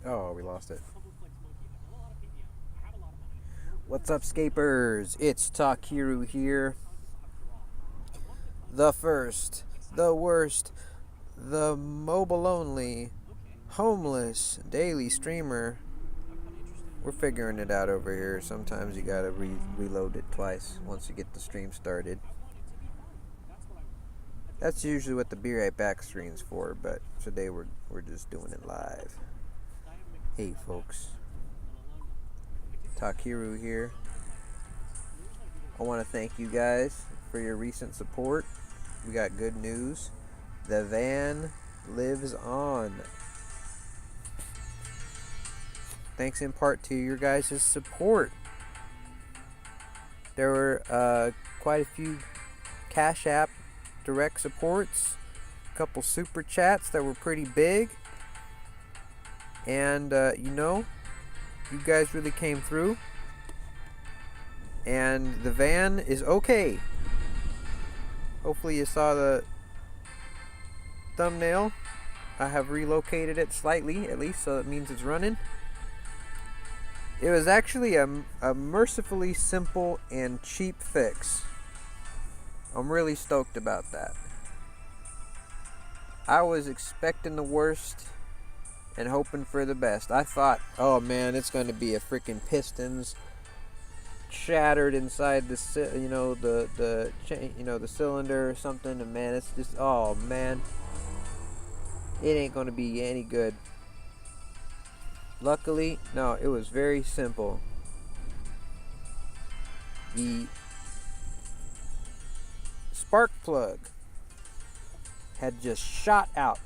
Oh, we lost it. What's up, Scapers? It's Takiru here. The first, the worst, the mobile only, homeless daily streamer. We're figuring it out over here. Sometimes you gotta reload it twice once you get the stream started. That's usually what the Be Right Back screen's for, but today we're just doing it live. Hey, folks. Takiru here. I want to thank you guys for your recent support. We got good news. The van lives on. Thanks in part to your guys' support. There were quite a few Cash App direct supports, a couple super chats that were pretty big, and you guys really came through. And the van is okay. Hopefully you saw the thumbnail. I have relocated it slightly, at least, so it means it's running. It was actually a mercifully simple and cheap fix. I'm really stoked about that. I was expecting the worst and hoping for the best. I thought, oh man, it's going to be a freaking pistons shattered inside the cylinder or something, and man, it's just, oh man, it ain't going to be any good. Luckily, no, it was very simple. The spark plug had just shot out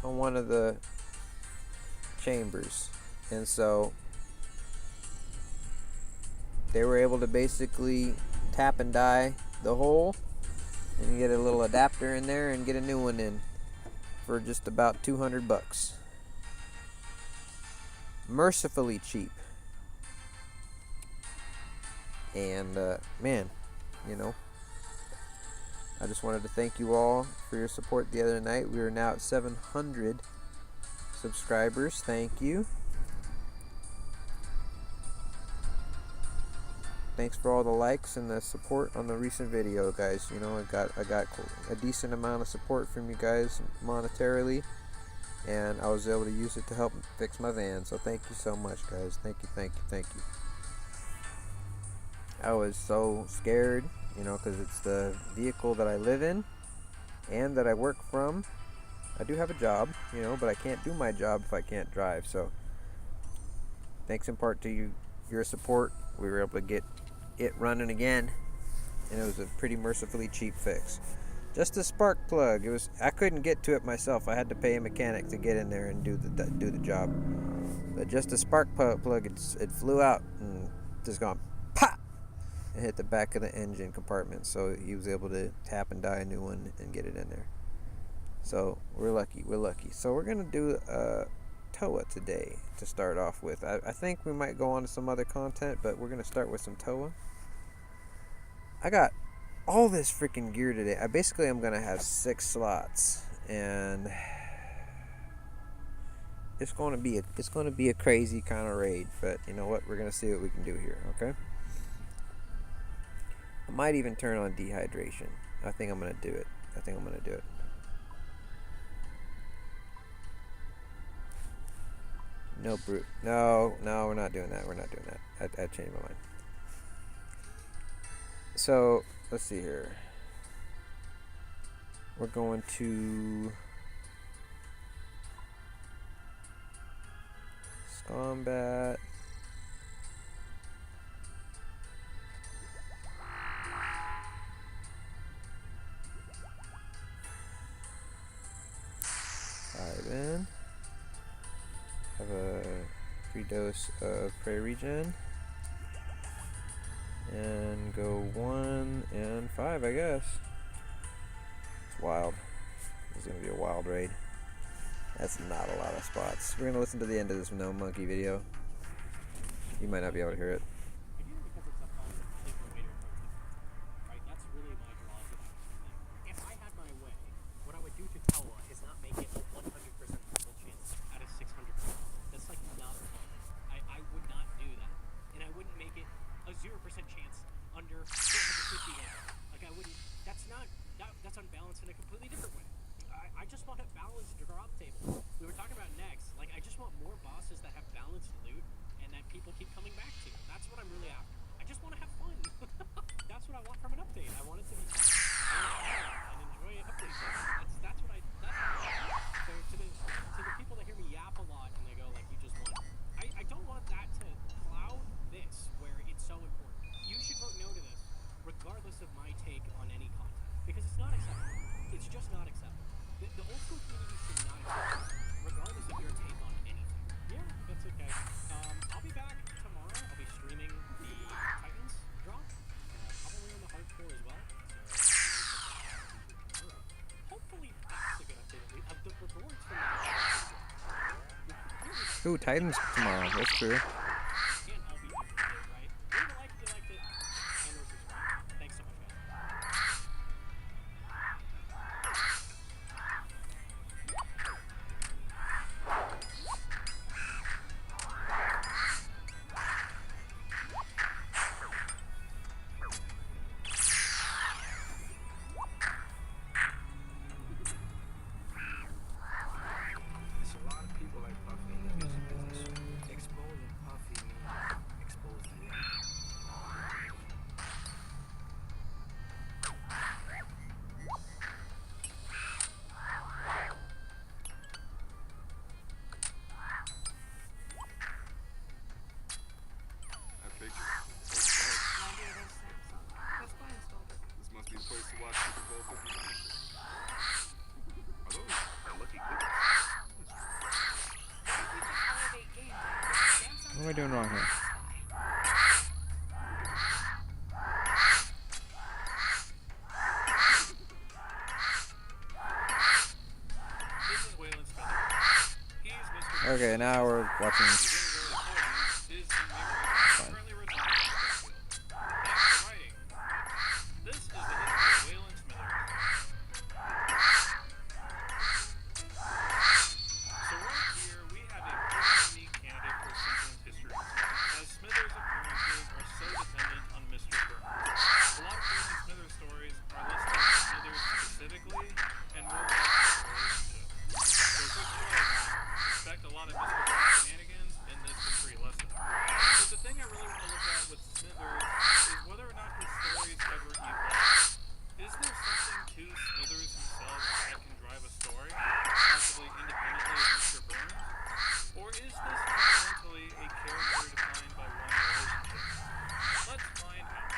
on one of the chambers, and so they were able to basically tap and die the hole and get a little adapter in there and get a new one in for just about $200. Mercifully cheap. And man, I just wanted to thank you all for your support the other night. We are now at 700 subscribers. Thank you. Thanks for all the likes and the support on the recent video, guys. I got a decent amount of support from you guys monetarily, and I was able to use it to help fix my van. So thank you so much, guys. Thank you. I was so scared, because it's the vehicle that I live in and that I work from. I do have a job, but I can't do my job if I can't drive. So thanks in part to your support, we were able to get it running again, and it was a pretty mercifully cheap fix. Just a spark plug. I couldn't get to it myself. I had to pay a mechanic to get in there and do the job. But just a spark plug, it flew out and just gone pop and hit the back of the engine compartment. So he was able to tap and die a new one and get it in there. So we're lucky. So we're gonna do TOA today to start off with. I think we might go on to some other content, but we're gonna start with some TOA. I got all this freaking gear today. I'm gonna have 6 slots, and it's gonna be a crazy kind of raid. But you know what? We're gonna see what we can do here. Okay. I might even turn on dehydration. I think I'm gonna do it. No brute. No, we're not doing that. I changed my mind. So, let's see here. We're going to combat. Dive in. Have a free dose of prey regen. And go 1 and 5, I guess. It's wild. It's gonna be a wild raid. That's not a lot of spots. We're gonna listen to the end of this No Monkey video. You might not be able to hear it. Ooh, Titans tomorrow. That's true. Can't all be every day, right? Leave a like if you liked it, and or subscribe. Thanks so much, guys. There's a lot of people like Puffy in the music business. Exposing Puffy means exposing them. That picture. That's why I installed it. This must be the place to watch Super Bowl 59. Are those lucky cookies? What am I doing wrong here? This is Waylon Smith. He's Mr. Okay, now we're watching. His currently resides in Springfield. Thanks for writing. This is the history of Waylon Smithers. So right here, we have a pretty unique candidate for Simpsons history, as Smithers' appearances are so dependent on Mr. Burns. A lot of Waylon Smithers stories are listed as Smithers specifically, and more about his relationship. So quick storyline, expect a lot of Mr. Burns shenanigans in this history lesson. But the thing I really want to look at with Smithers is whether or not his stories ever evolve. Is there something to Smithers himself that can drive a story, possibly independently of Mr. Burns? Or is this fundamentally a character defined by one relationship? Let's find out.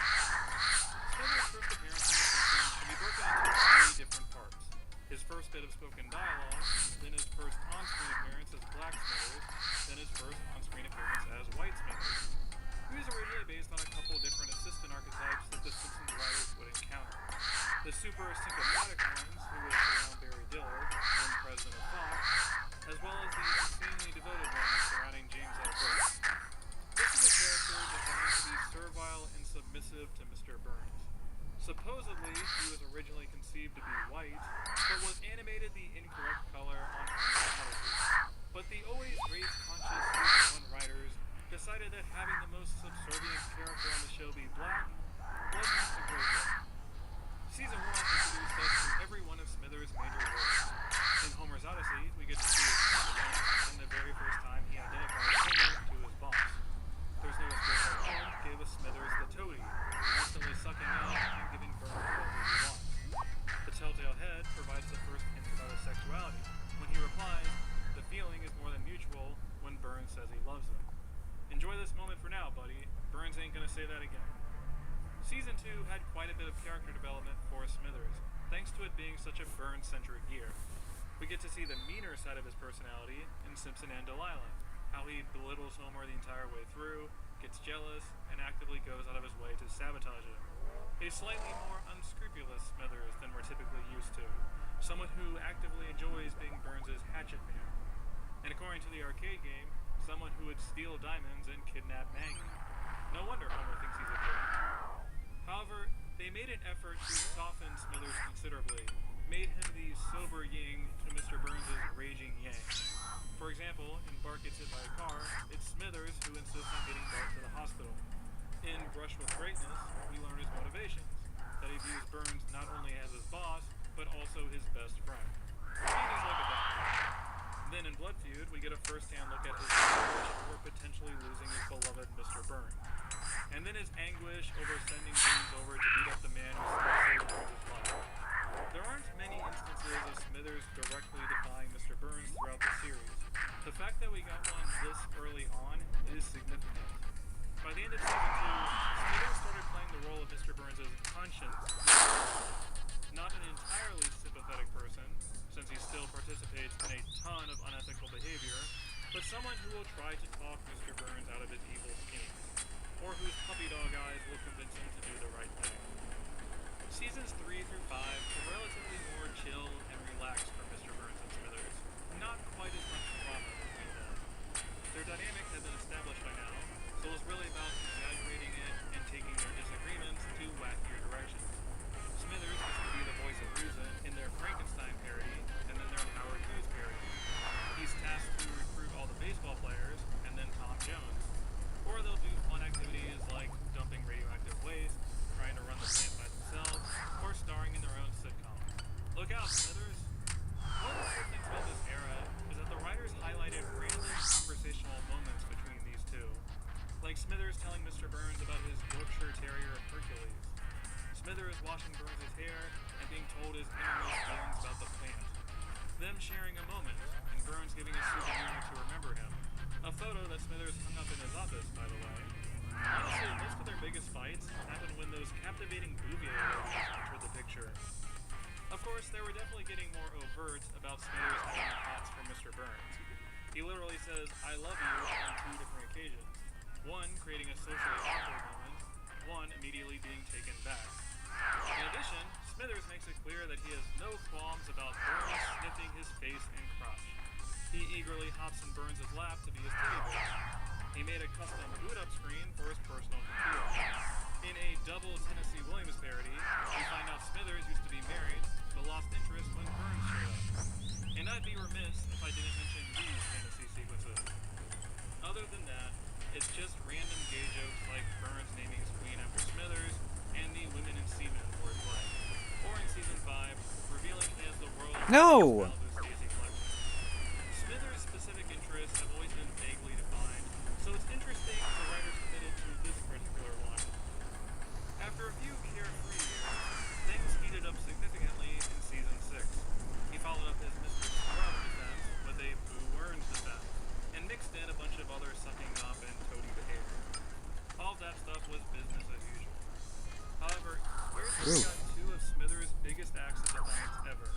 Smithers' first appearance on The Simpsons can be broken into three different parts. His first bit of spoken dialogue, then his first on-screen appearance as Black Smithers, then his first on-screen appearance as White Smithers. He was originally based on a couple different assistant archetypes that the Simpsons writers would encounter. The super sympathetic ones, who would surround Barry Dillard, then president of Fox, as well as the insanely devoted ones surrounding James L. Brooks. This is a character designed to be servile and submissive to Mr. Burns. Supposedly, he was originally conceived to be white, but was animated the incorrect color on Odyssey. But the always race-conscious Season 1 writers decided that having the most subservient character on the show be black wasn't a great thing. Season 1 introduced us to every one of Smithers' major roles. In Homer's Odyssey, we get to see his competence, and the very first time he identified Homer to his boss. There's No Escape from Home gave us Smithers the toady, constantly sucking out and giving Burns whatever he wants. The Telltale Head provides the first hint about his sexuality, when he replies, "The feeling is more than mutual," when Burns says he loves him. Enjoy this moment for now, buddy. Burns ain't gonna say that again. Season 2 had quite a bit of character development for Smithers, thanks to it being such a Burns-centric year. We get to see the meaner side of his personality in Simpson and Delilah, how he belittles Homer the entire way through, gets jealous, and actively goes out of his way to sabotage him. A slightly more unscrupulous Smithers than we're typically used to, someone who actively enjoys being Burns' hatchet man. And according to the arcade game, someone who would steal diamonds and kidnap Maggie. No wonder Homer thinks he's a jerk. However, they made an effort to soften Smithers considerably, made him the sober yin to Mr. Burns' raging yang. For example, in Bart Gets Hit by a Car, it's Smithers who insists on getting Bart to the hospital. In Brush with Greatness, we learn his motivations, that he views Burns not only as his boss, but also his best friend. He's like a dog. Then in Blood Feud, we get a first-hand look at his anguish over potentially losing his beloved Mr. Burns. And then his anguish over sending James over to beat up the man who still saved Burns' life. There aren't many instances of Smithers directly defying Mr. Burns throughout the series. The fact that we got one this early on is significant. By the end of Season 2, Smithers started playing the role of Mr. Burns' conscience. Not an entirely sympathetic person, since he still participates in a ton of unethical behavior, but someone who will try to talk Mr. Burns out of his evil schemes, or whose puppy dog eyes will convince him to do the right thing. Seasons 3 through 5 were relatively more chill and relaxed for Mr. Burns and Smithers, not quite as much drama between them. I love you on 2 different occasions. One creating a socially awkward moment, one immediately being taken back. In addition, Smithers makes it clear that he has no qualms about Burns sniffing his face and crotch. He eagerly hops in Burns' lap to be his teddy bear. He made a custom boot-up screen for his personal computer. In a double Tennessee Williams parody, we find out Smithers used to be married, but lost interest when Burns showed up. And I'd be remiss if I didn't mention these fantasy sequences. Other than that, it's just random gay jokes like Burns naming his queen after Smithers and the women and seamen wordplay. Or in season 5, revealing he has the world's No! biggest Malibu Stacy collection. Smithers' specific interests have always been vaguely defined, so it's interesting the writers committed to this particular one. After a few carefree years, things heated up significantly in season 6. He followed up his Mr. Scrub defense with a Boo Earns defense, and mixed in a bunch of other sucking up and toady behavior. All that stuff was business as usual. However, here's got 2 of Smithers' biggest acts of defiance ever,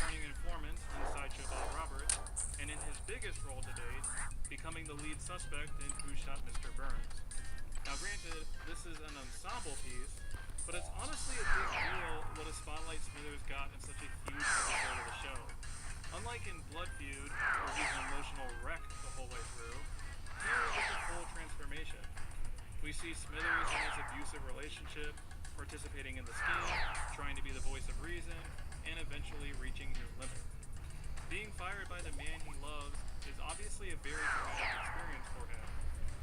turning informant in Sideshow Bob Roberts, and in his biggest role to date, becoming the lead suspect in Who Shot Mr. Burns. Now granted, this is an ensemble piece, but it's honestly a big deal what a spotlight Smithers got in such a huge episode of the show. Unlike in Blood Feud, where he's an emotional wreck the whole way through, here is a full transformation. We see Smithers in his abusive relationship, participating in the scheme, trying to be the voice of reason, and eventually reaching his limit. Being fired by the man he loves is obviously a very traumatic experience for him.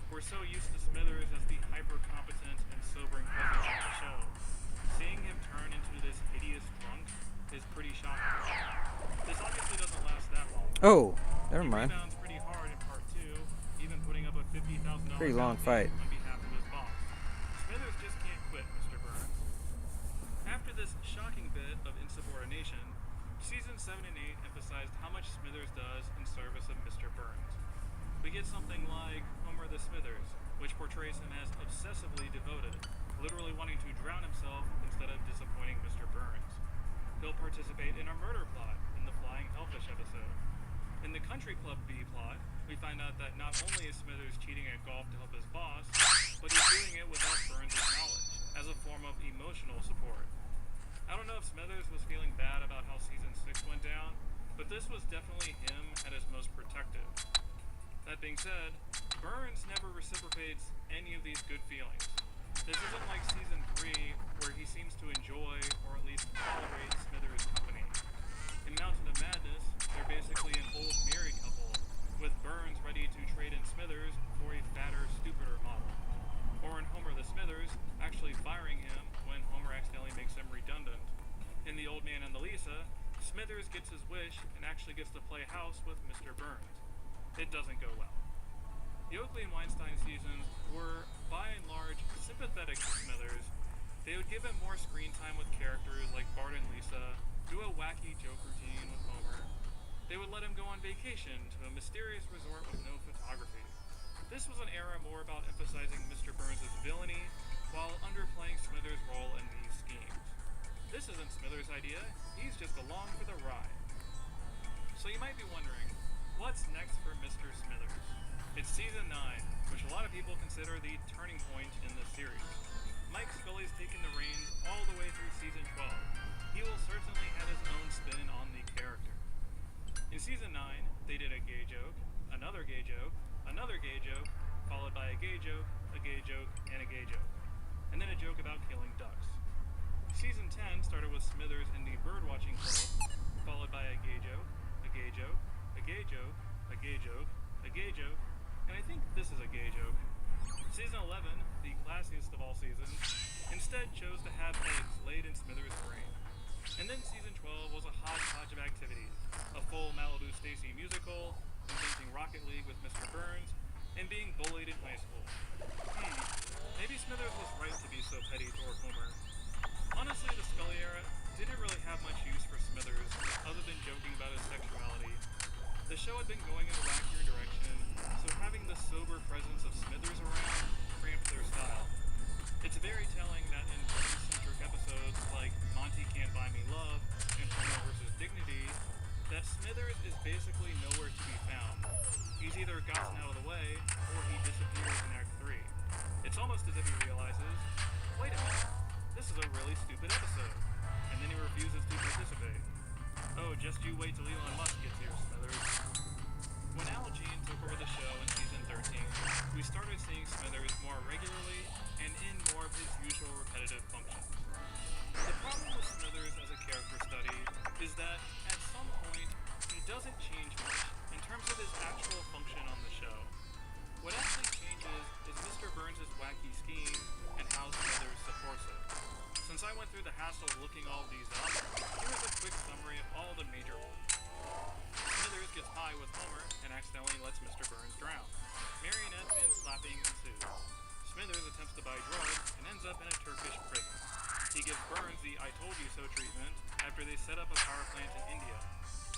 We're so used to Smithers as the hyper-competent and sobering presence of the show. Seeing him turn into this hideous drunk is pretty shocking. This obviously doesn't last that long. Oh, never mind. He rebounds pretty hard in part 2, even putting up a $50,000 Pretty long bounty fight. on behalf of his boss. Smithers just can't quit, Mr. Burns. After this shocking bit of insubordination, season 7 and 8 emphasized how much Smithers does in service of Mr. Burns. We get something like Homer the Smithers, which portrays him as obsessively devoted, literally wanting to drown himself instead of disappointing Mr. Burns. He'll participate in a murder plot in the Flying Hellfish episode. In the Country Club B plot, we find out that not only is Smithers cheating at golf to help his boss, but he's doing it without Burns' knowledge, as a form of emotional support. I don't know if Smithers was feeling bad about how season 6 went down, but this was definitely him at his most protective. That being said, Burns never reciprocates any of these good feelings. This isn't like season 3, where he seems to enjoy, or at least tolerate, Smithers' company. In Mountain of Madness, they're basically an old married couple, with Burns ready to trade in Smithers for a fatter, stupider model. Or in Homer the Smithers, actually firing him when Homer accidentally makes him redundant. In The Old Man and the Lisa, Smithers gets his wish and actually gets to play house with Mr. Burns. It doesn't go well. The Oakley and Weinstein seasons were, by and large, sympathetic to Smithers. They would give him more screen time with characters like Bart and Lisa, do a wacky joke routine with Homer. They would let him go on vacation to a mysterious resort with no photography. This was an era more about emphasizing Mr. Burns' villainy, while underplaying Smithers' role in these schemes. This isn't Smithers' idea, he's just along for the ride. So you might be wondering, what's next for Mr. Smithers? It's season 9, which a lot of people consider the turning point in the series. Mike Scully's taken the reins all the way through season 12. He will certainly have his own spin on the character. In season 9, they did a gay joke, another gay joke, another gay joke, followed by a gay joke, and a gay joke. And then a joke about killing ducks. Season 10 started with Smithers in the birdwatching club, followed by a gay joke, a gay joke, a gay joke, a gay joke, a gay joke, and I think this is a gay joke. Season 11, the classiest of all seasons, instead chose to have eggs laid in Smithers' brain. And then season 12 was a hodgepodge of activities, a full Malibu Stacy musical, inventing Rocket League with Mr. Burns, and being bullied in high school. Maybe Smithers was right to be so petty toward Homer. Honestly, the Scully era didn't really have much use for Smithers, other than joking about his sexuality. The show had been going in a wackier direction, so having the sober presence of Smithers around cramped their style. It's very telling that in Burns-centric episodes like Monty Can't Buy Me Love and Homer vs. Dignity, that Smithers is basically nowhere to be found. He's either gotten out of the way, or he disappears in Act 3. It's almost as if he realizes, wait a minute, this is a really stupid episode, and then he refuses to participate. Oh, just you wait till Elon Musk gets here, Smithers. When Al Jean took over the show in season 13, we started seeing Smithers more regularly and in more of his usual repetitive functions. The problem with Smithers as a character study is that, at some point, he doesn't change much in terms of his actual function on the show. What actually changes is Mr. Burns' wacky scheme and how Smithers supports it. Since I went through the hassle of looking all these up, here's a quick summary of all the major ones. Smithers gets high with Homer and accidentally lets Mr. Burns drown. Marionettes and slapping ensues. Smithers attempts to buy drugs and ends up in a Turkish prison. He gives Burns the I told you so treatment after they set up a power plant in India.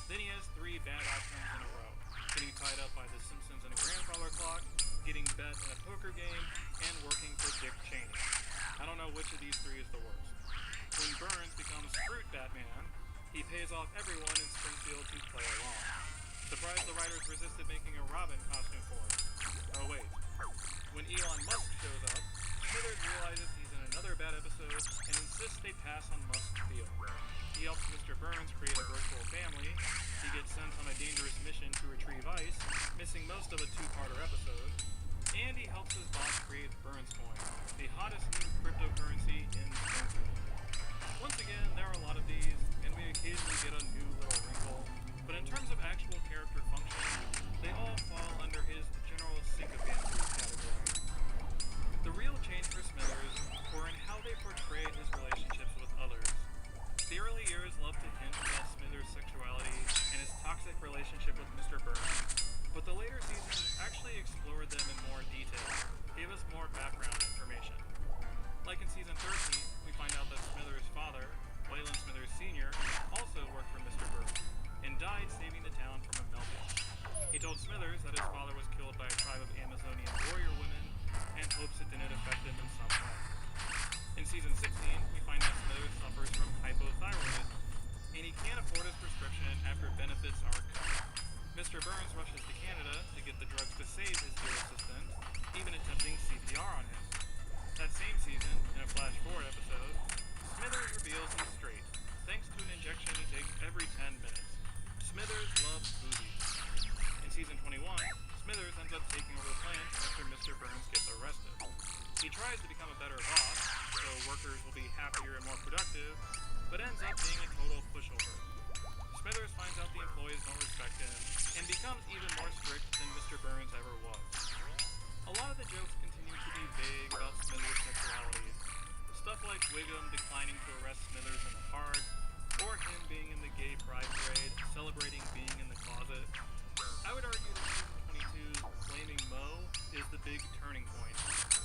Then he has 3 bad outcomes in a row. Getting tied up by the Simpsons in a grandfather clock, getting bet in a poker game, and working for Dick Cheney. I don't know which of these 3 is the worst. When Burns becomes Fruit Batman, he pays off everyone in Springfield to play along. Surprised the writers resisted making a Robin costume for him. Oh wait. When Elon Musk shows up, Smithers realizes he's in another bad episode and insists they pass on Musk's deal. He helps Mr. Burns create a virtual family, he gets sent on a dangerous mission to retrieve ice, missing most of a 2-parter episode, and he helps his boss create Burns Coin, the hottest new cryptocurrency in Springfield. Once again, there are a lot of these, and we occasionally get a new little wrinkle, but in terms of actual character function, they all fall under his general sycophancy category. The real change for Smithers were in how they portrayed his relationships with others. The early years loved to hint about Smithers' sexuality and his toxic relationship with Mr. Burns, but the later seasons actually explored them in more detail, gave us more background information. Like in season 13, we find out that Smithers' father, Wayland Smithers Sr., also worked for Mr. Burns, and died saving the town from a meltdown. He told Smithers that his father was killed by a tribe of Amazonian warrior women, and hopes it didn't affect him in some way. In season 16, we find out Smithers suffers from hypothyroidism, and he can't afford his prescription after benefits are cut. Mr. Burns rushes to Canada to get the drugs to save his dear assistant, even attempting CPR on him. That same season, in a Flash Forward episode, Smithers reveals he's straight, thanks to an injection he takes every 10 minutes. Smithers loves boobies. In season 21, Smithers ends up taking over the plant after Mr. Burns gets arrested. He tries to become a better boss, so workers will be happier and more productive, but ends up being a total pushover. Smithers finds out the employees don't respect him, and becomes even more strict than Mr. Burns ever was. A lot of the jokes continue to be vague about Smithers' sexuality. Stuff like Wiggum declining to arrest Smithers in the park, or him being in the gay pride parade, celebrating being in the closet. I would argue that season 22's Flaming Mo is the big turning point,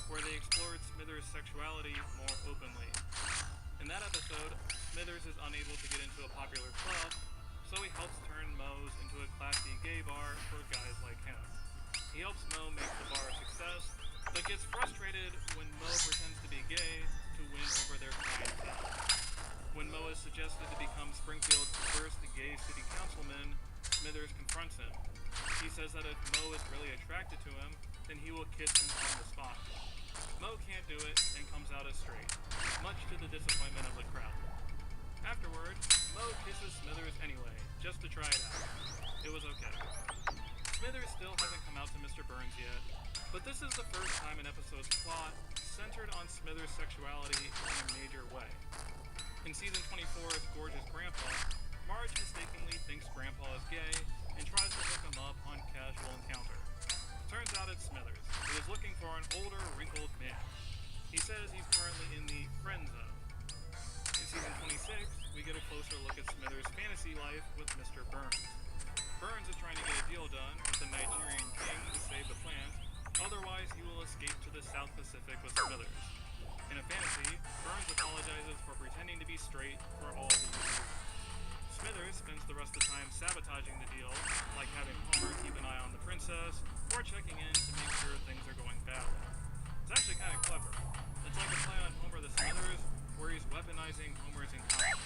where they explored Smithers' sexuality more openly. In that episode, Smithers is unable to get into a popular club, so he helps turn Moe's into a classy gay bar for guys like him. He helps Moe make the bar a success, but gets frustrated when Moe pretends to be gay to win over their clientele. When Moe is suggested to become Springfield's first gay city councilman, Smithers confronts him. He says that if Moe is really attracted to him, then he will kiss him on the spot. Moe can't do it and comes out as straight, much to the disappointment of the crowd. Afterward, Moe kisses Smithers anyway, just to try it out. It was okay. Smithers still hasn't come out to Mr. Burns yet, but this is the first time an episode's plot centered on Smithers' sexuality in a major way. In season 24's Gorgeous Grandpa, Marge mistakenly thinks Grandpa is gay and tries to hook him up on casual encounter. Turns out it's Smithers, who is looking for an older, wrinkled man. He says he's currently in the friend zone. In season 26, we get a closer look at Smithers' fantasy life with Mr. Burns. Burns is trying to get a deal done with the Nigerian king to save the plant, otherwise he will escape to the South Pacific with Smithers. In a fantasy, Burns apologizes for pretending to be straight for all these years. Smithers spends the rest of the time sabotaging the deal, like having Homer keep an eye on the princess, or checking in to make sure things are going badly. It's actually kind of clever. It's like a play on Homer the Smithers, where he's weaponizing Homer's incompetence.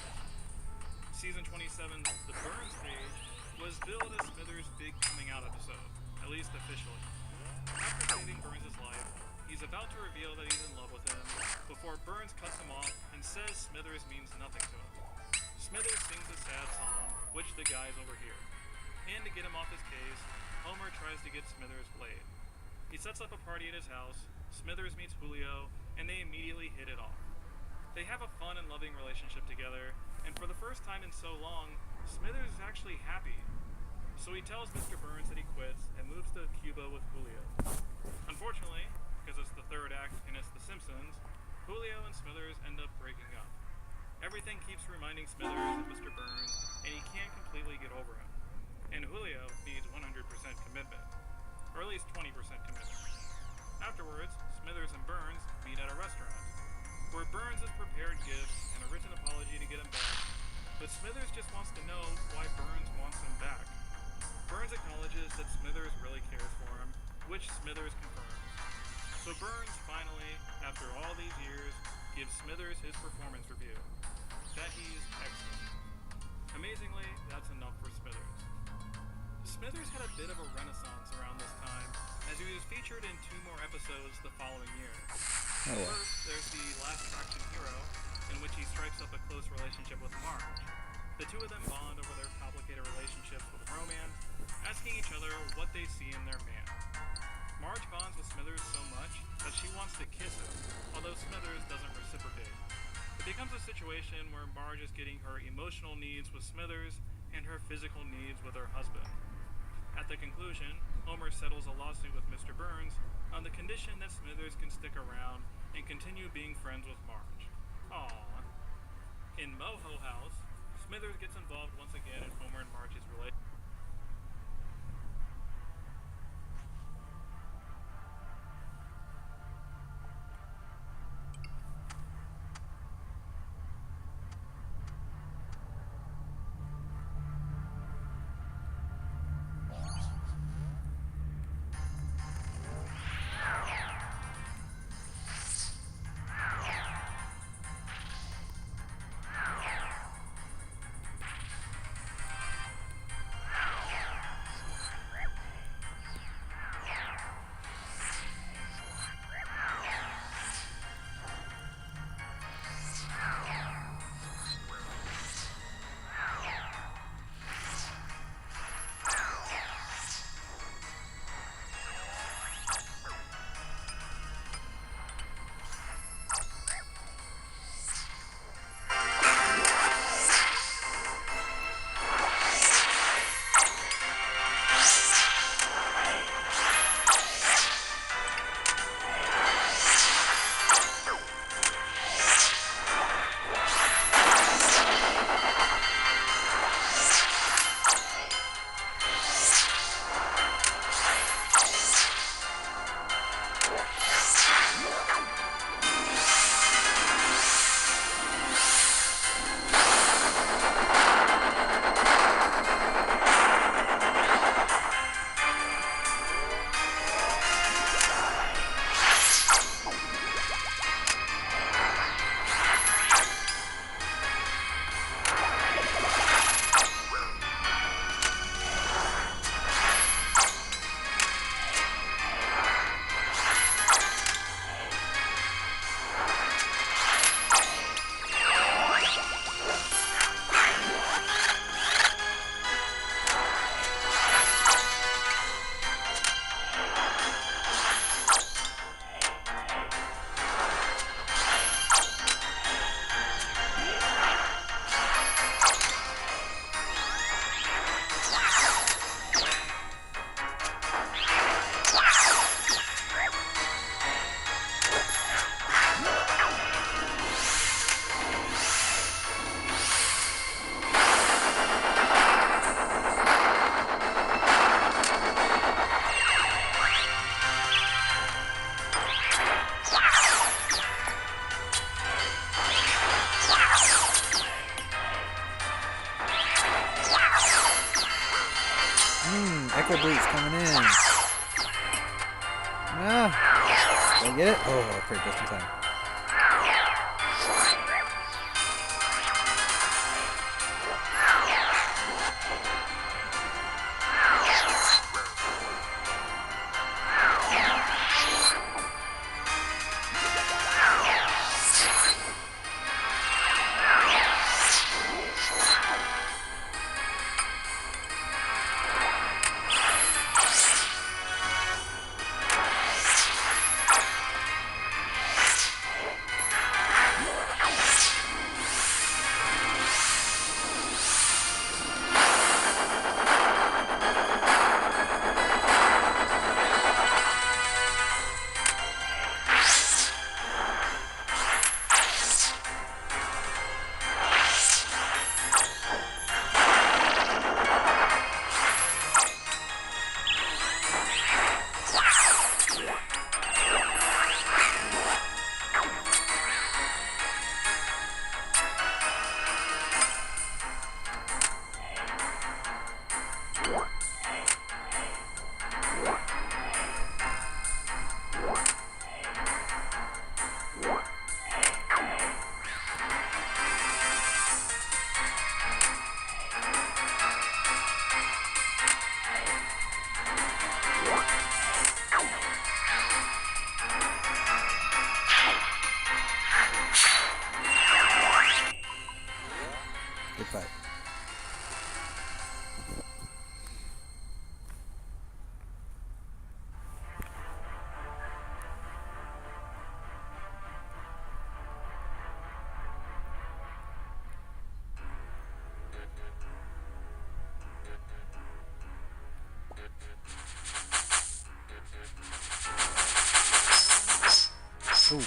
Season 27's The Burns page was billed as Smithers' big coming out episode, at least officially. reveal that he's in love with him before Burns cuts him off and says Smithers means nothing to him. Smithers sings a sad song, which the guys overhear. And to get him off his case, Homer tries to get Smithers laid. He sets up a party at his house, Smithers meets Julio, and they immediately hit it off. They have a fun and loving relationship together, and for the first time in so long, Smithers is actually happy. So he tells Mr. Burns that he quits and moves to Cuba with Julio. Unfortunately, because it's the third act and it's The Simpsons, Julio and Smithers end up breaking up. Everything keeps reminding Smithers of Mr. Burns, and he can't completely get over him. And Julio needs 100% commitment, or at least 20% commitment. Afterwards, Smithers and Burns meet at a restaurant, where Burns has prepared gifts and a written apology to get him back, but Smithers just wants to know why Burns wants him back. Burns acknowledges that Smithers really cares for him, which Smithers confirms. So Burns finally, after all these years, gives Smithers his performance review. That he's excellent. Amazingly, that's enough for Smithers. Smithers had a bit of a renaissance around this time, as he was featured in 2 more episodes the following year. Oh, yeah. First, there's the Last Attraction Hero, in which he strikes up a close relationship with Marge. The two of them bond over their complicated relationships with romance, asking each other what they see in their man. Marge bonds with Smithers so much that she wants to kiss him, although Smithers doesn't reciprocate. It becomes a situation where Marge is getting her emotional needs with Smithers and her physical needs with her husband. At the conclusion, Homer settles a lawsuit with Mr. Burns on the condition that Smithers can stick around and continue being friends with Marge. Aww. In Moho House, Smithers gets involved once again in Homer and Marge's relationship. Echo Bleed's coming in. Ah, did I get it? Oh, okay, just in time. Ooh.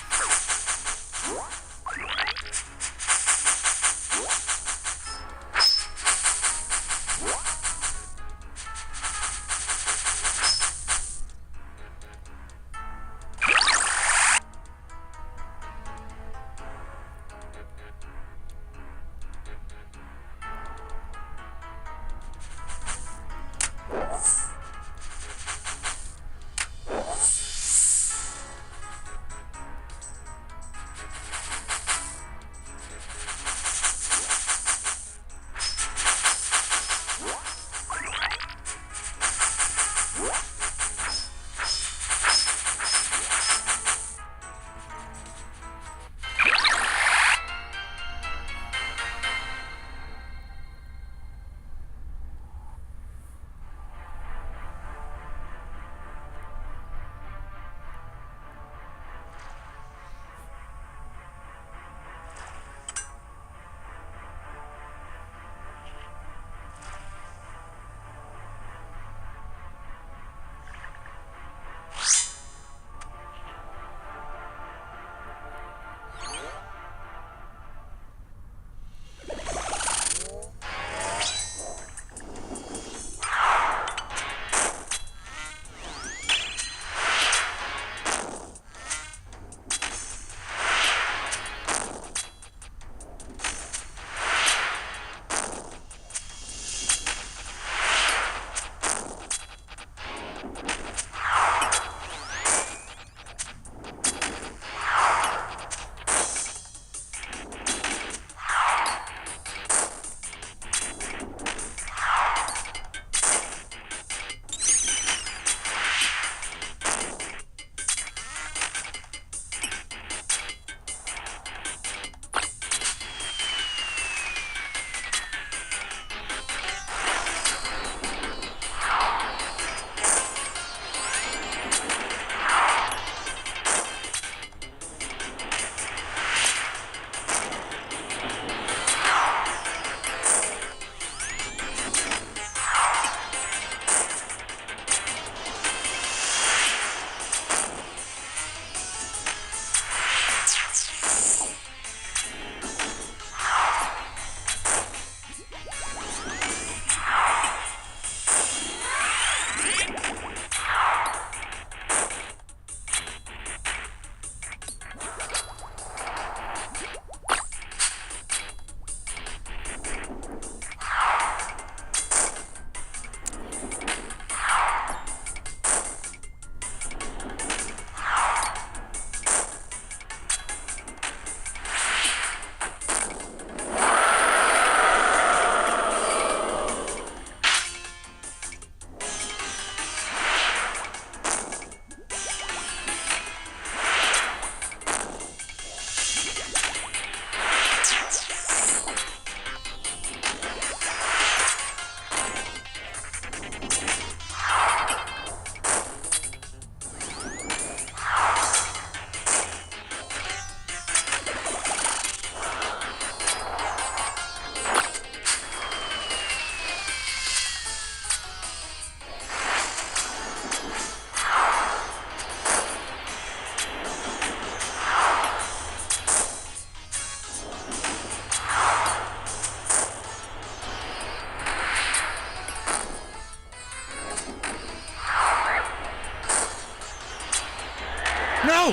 No!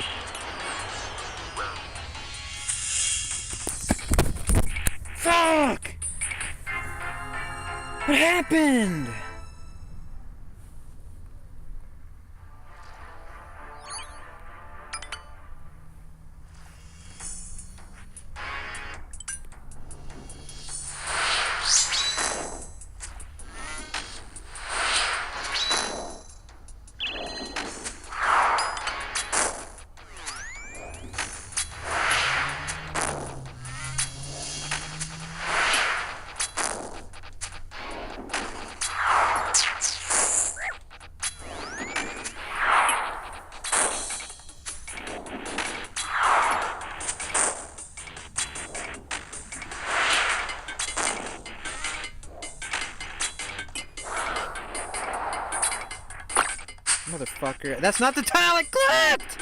Fuck! What happened? Motherfucker. That's not the tile I clipped!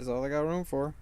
That's all I got room for.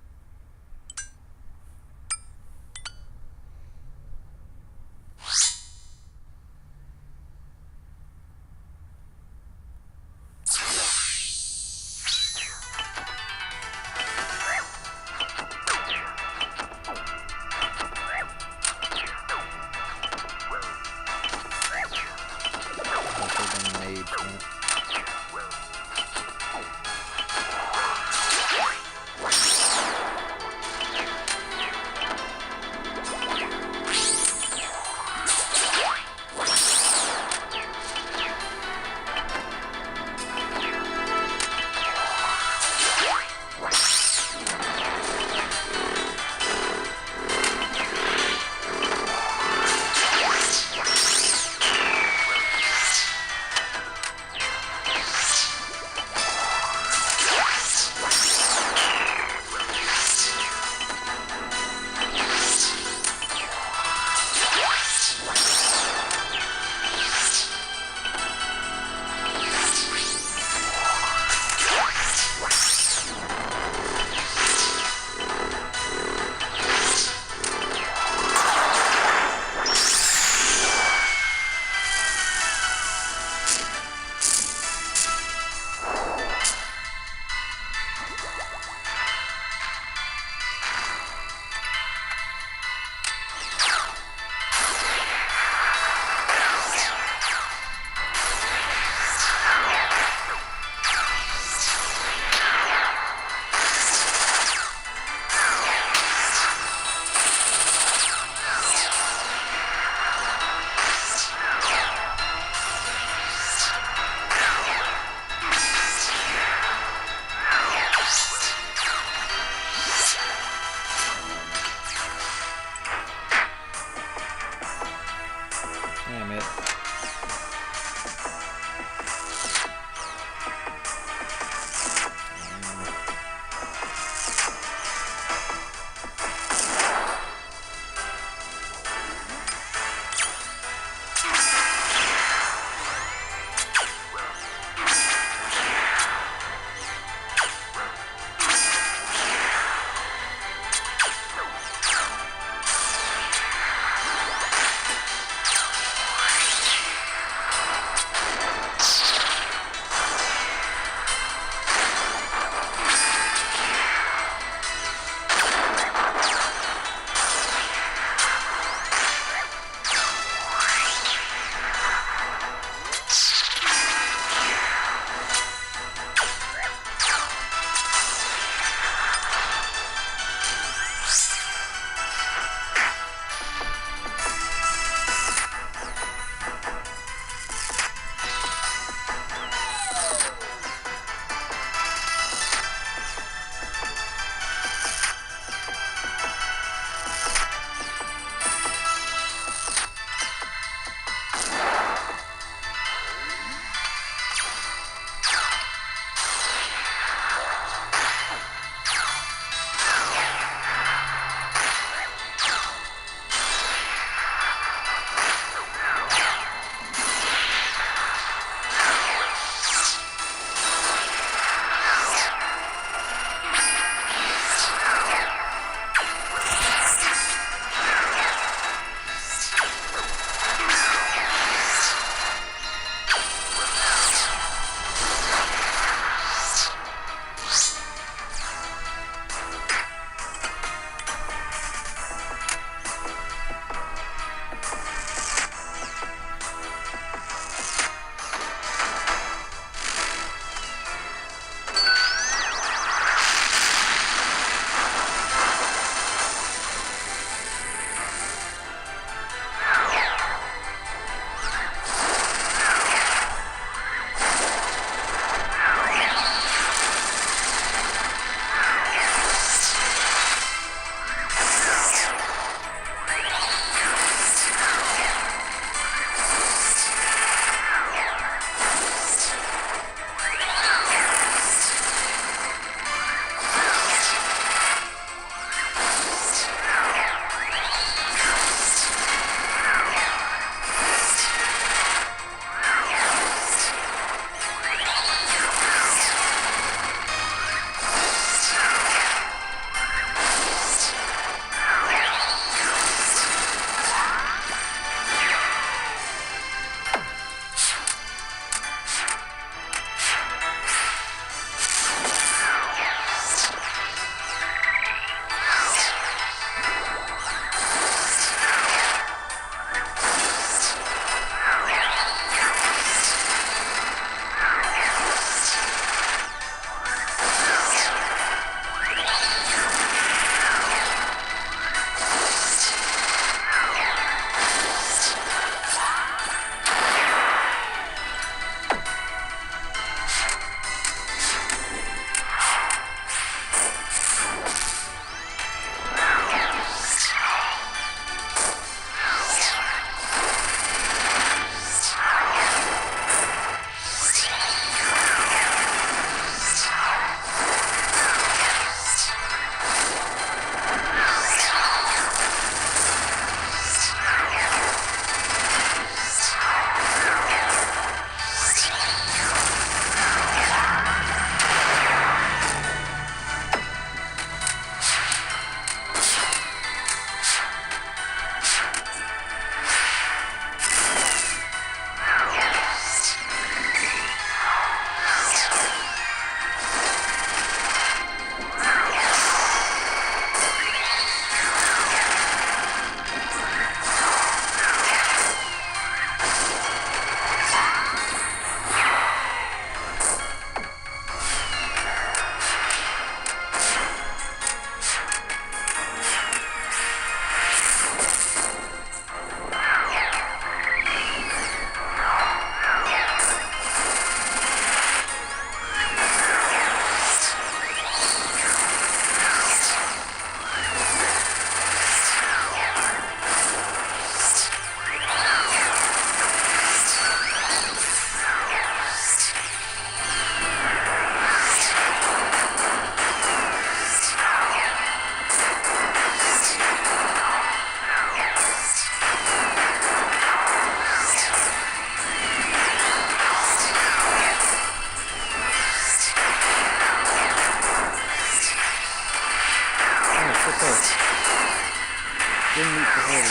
Bring meat to Holy.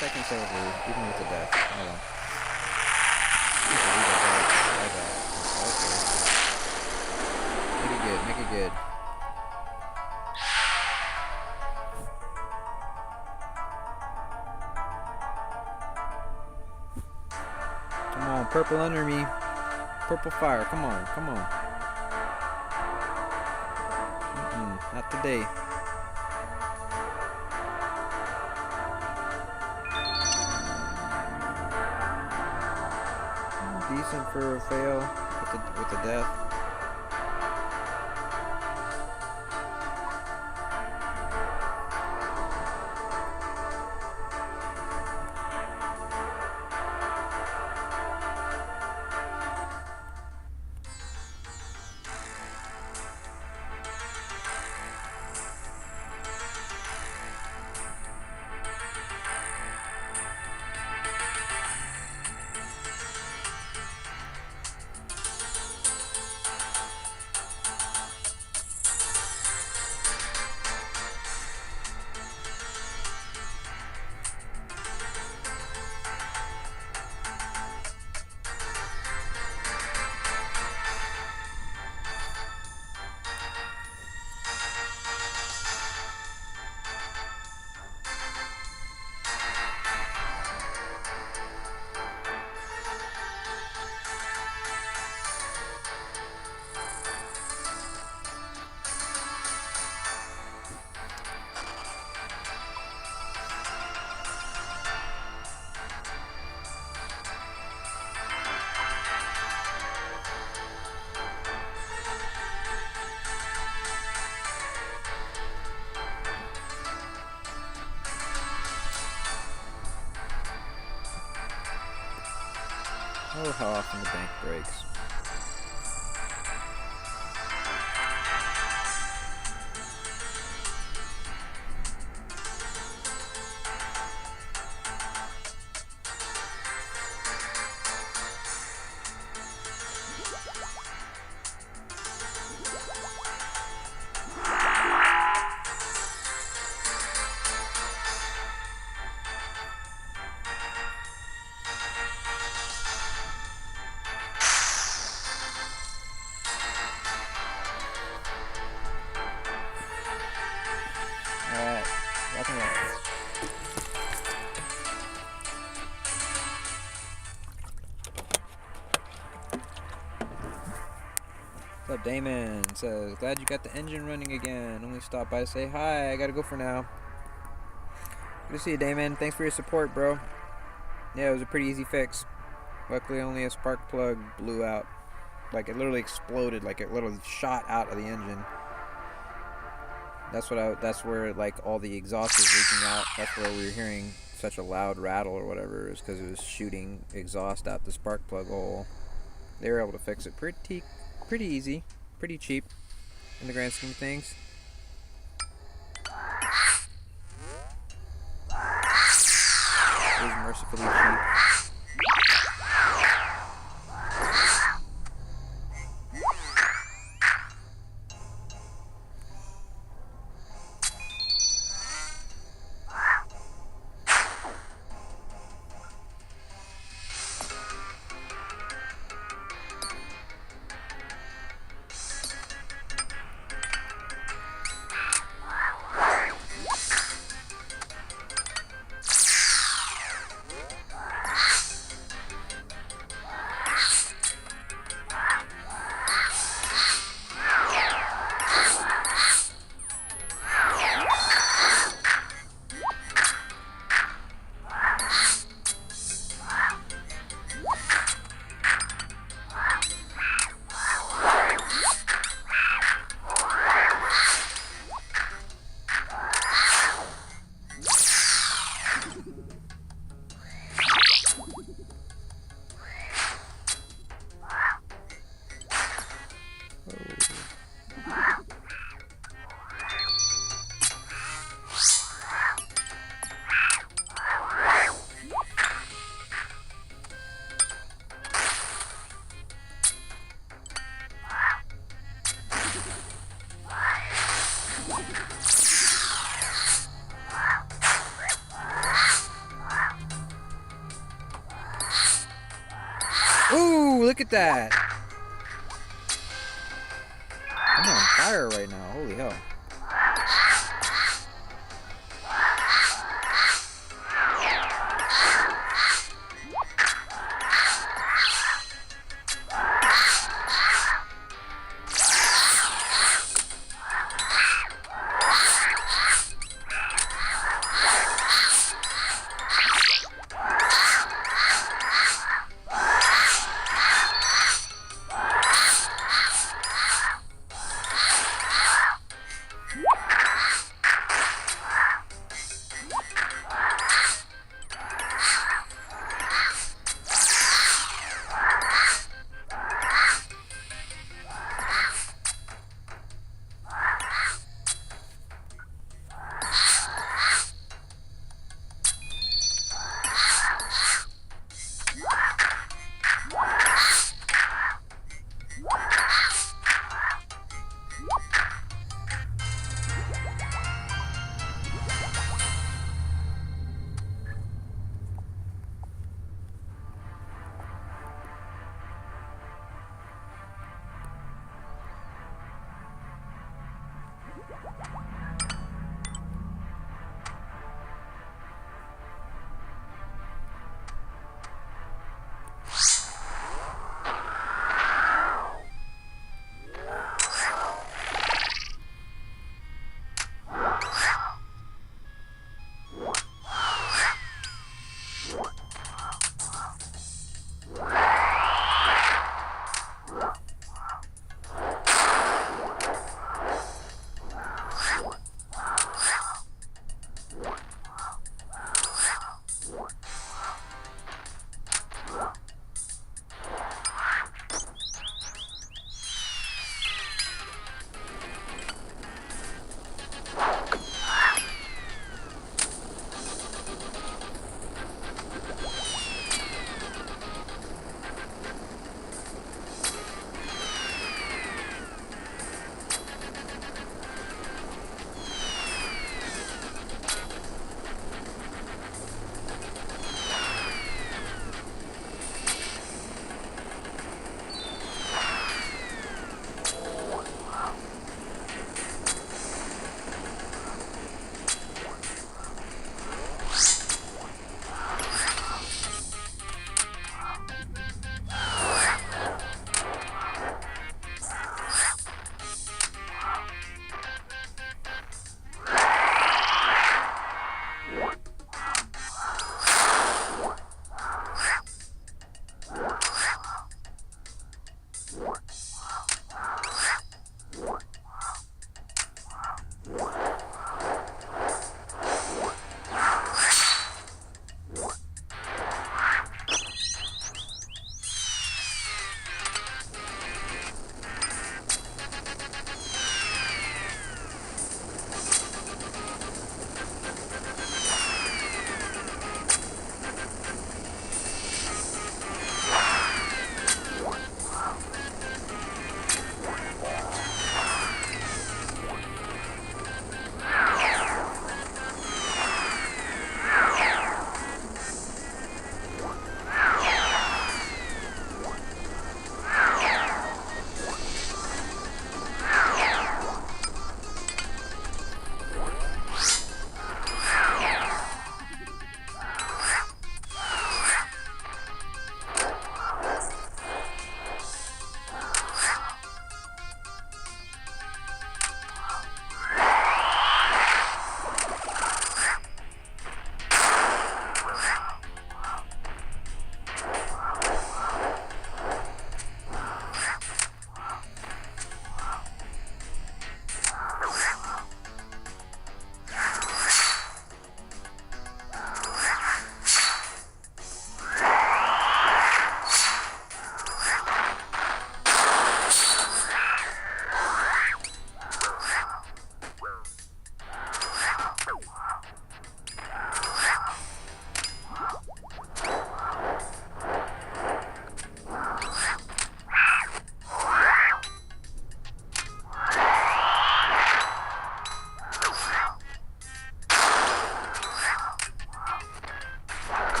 Seconds over, even with the death. Hold on. Make it good, make it good. Come on, purple under me. Purple fire, come on, come on. Not today. Decent for a fail with the death. Oh, how often the bank breaks. Alright, welcome back. What's up, Damon? Says, glad you got the engine running again. Only stopped by to say hi. I gotta go for now. Good to see you, Damon. Thanks for your support, bro. Yeah, it was a pretty easy fix. Luckily, only a spark plug blew out. Like, it literally exploded. Like, it literally shot out of the engine. That's where like all the exhaust was leaking out. That's where we were hearing such a loud rattle or whatever. Is because it was shooting exhaust out the spark plug hole. They were able to fix it pretty easy, pretty cheap in the grand scheme of things. It was mercifully cheap. look at that. I'm on fire right now. Holy hell.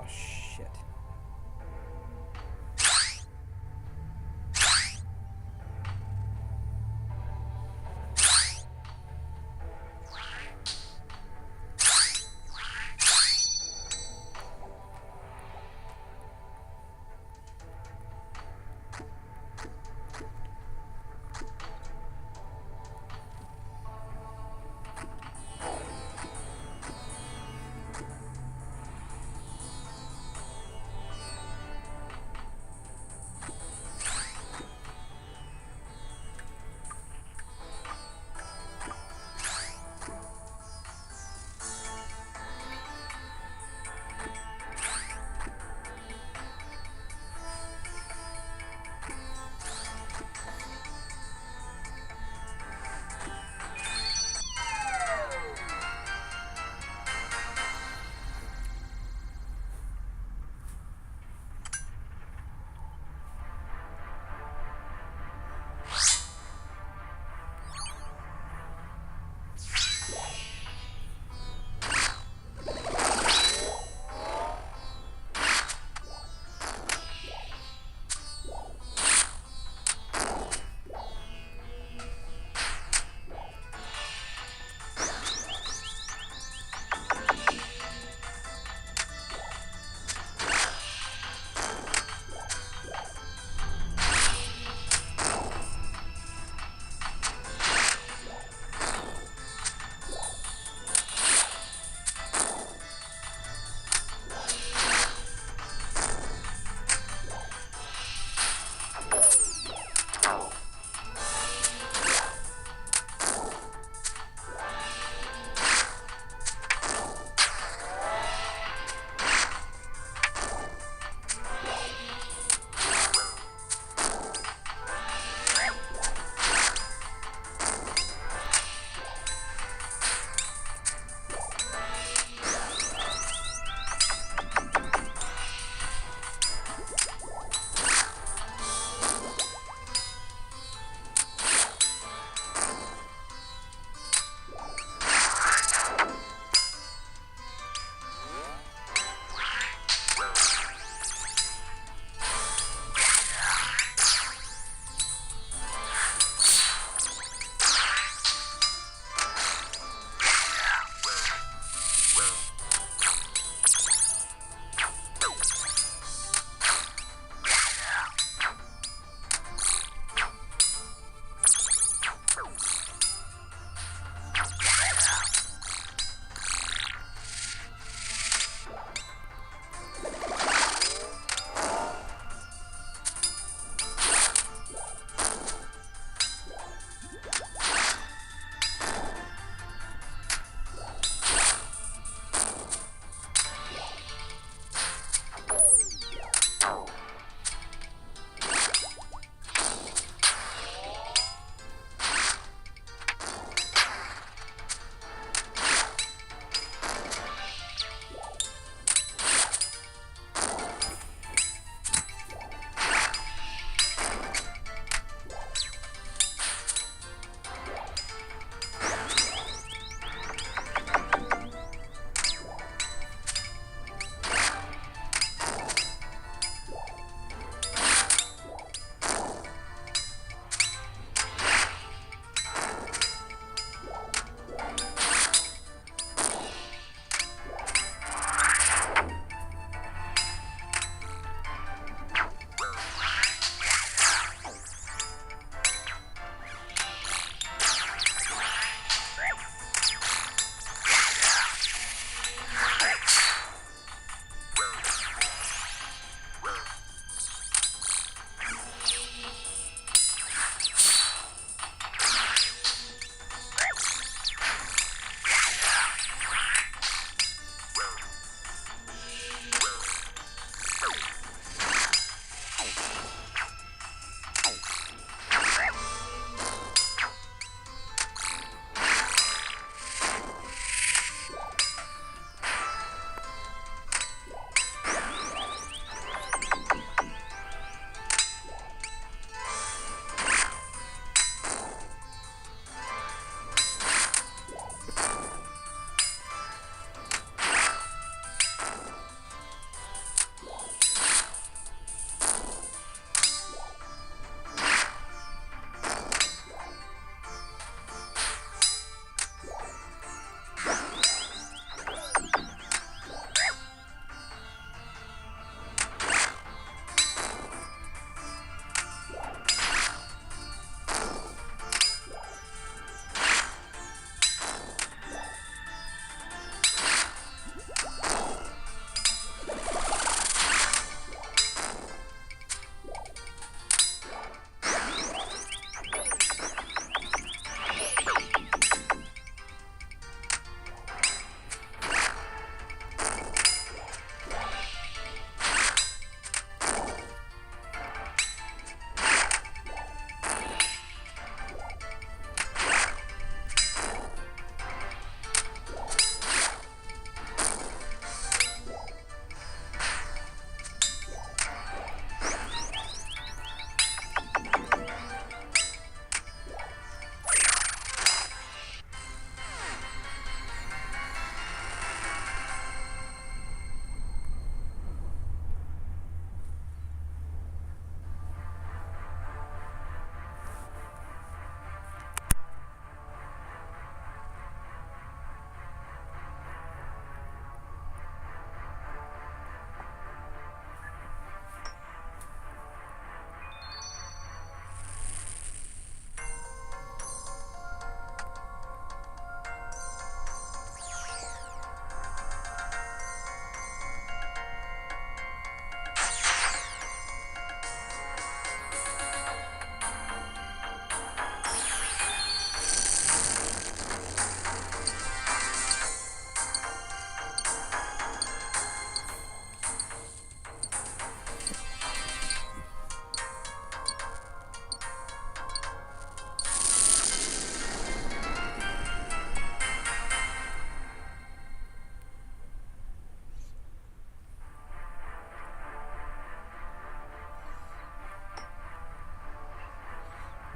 Oh shit.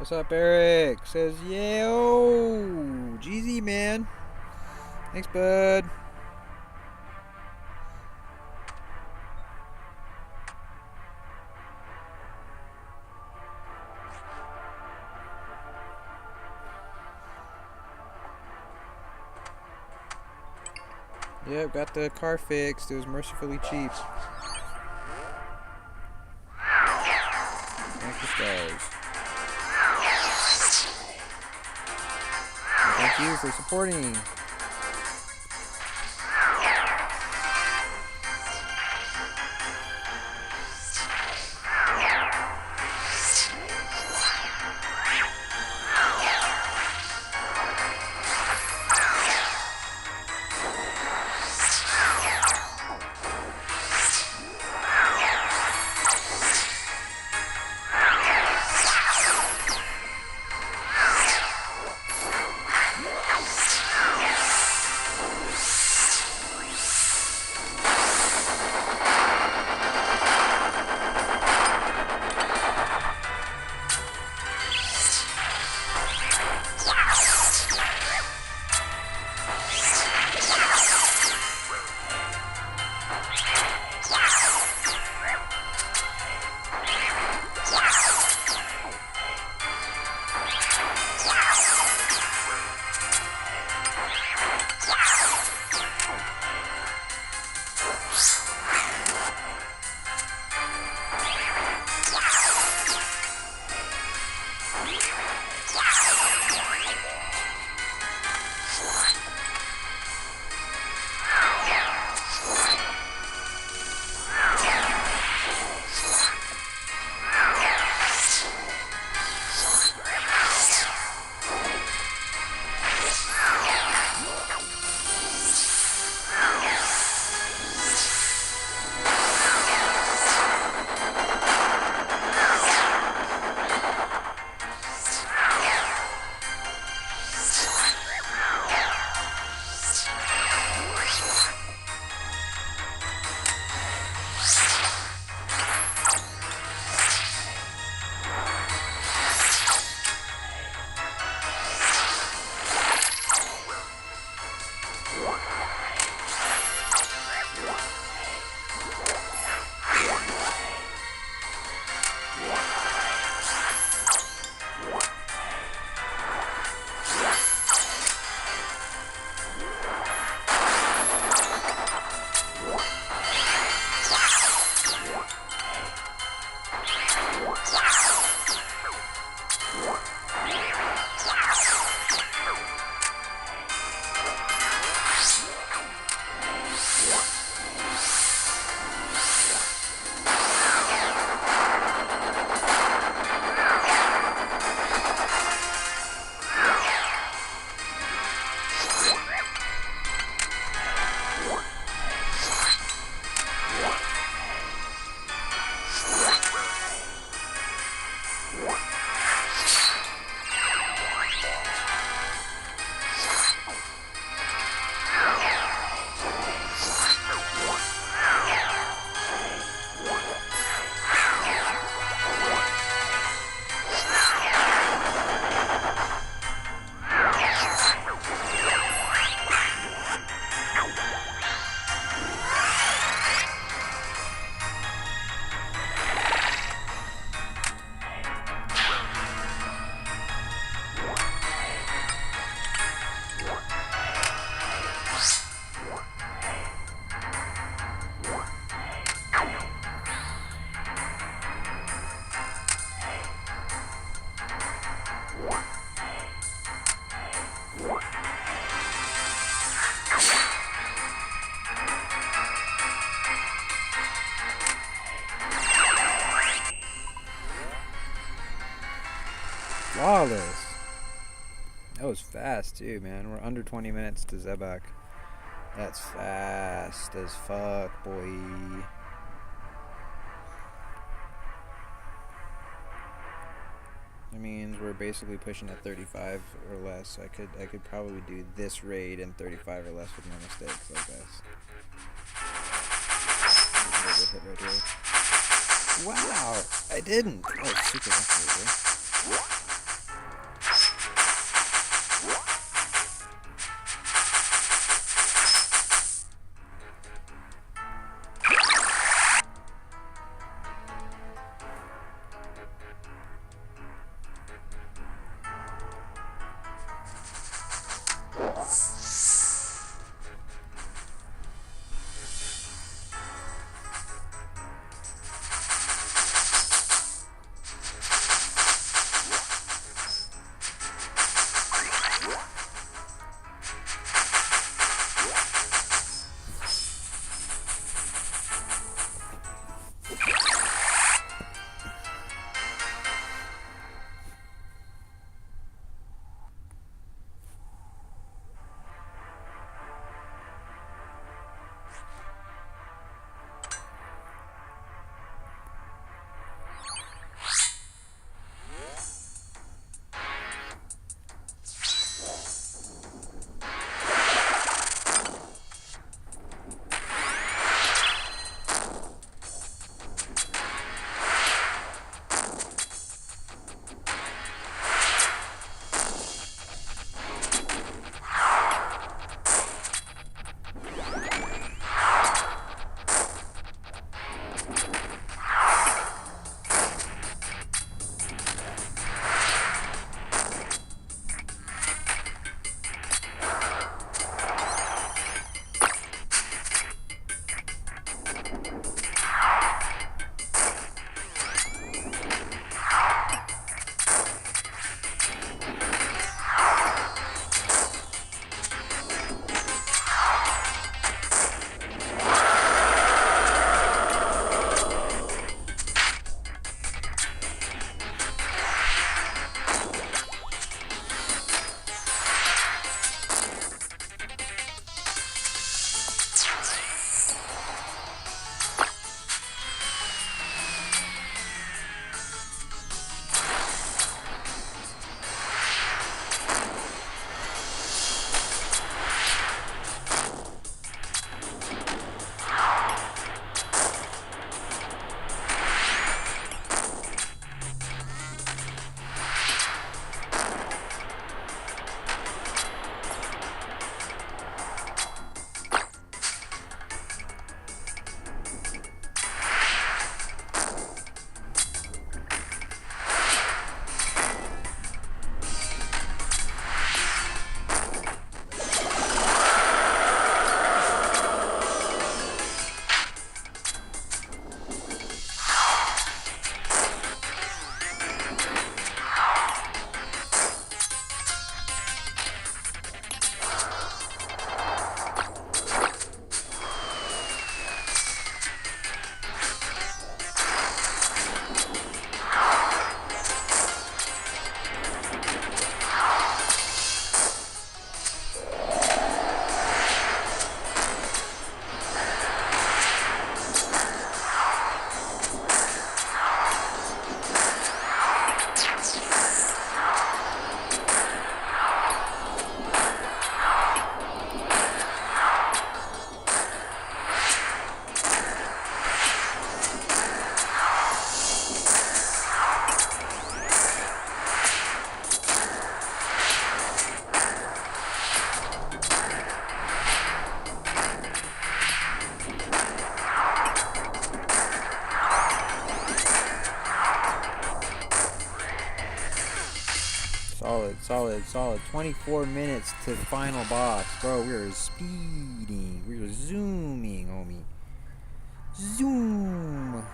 What's up, Eric? Says, yo, GZ, man. Thanks, bud. Yep, got the car fixed. It was mercifully cheap. Thank the stars. And thank you for supporting. Flawless. That was fast too, man. We're under 20 minutes to Zebak. That's fast as fuck, boy. That means we're basically pushing at 35 or less. I could probably do this raid in 35 or less with no mistakes, I guess. Hit right here. Wow, I didn't. Oh, super lucky, Solid. 24 minutes to final boss. Bro, we're speeding. We're zooming, homie. Zoom.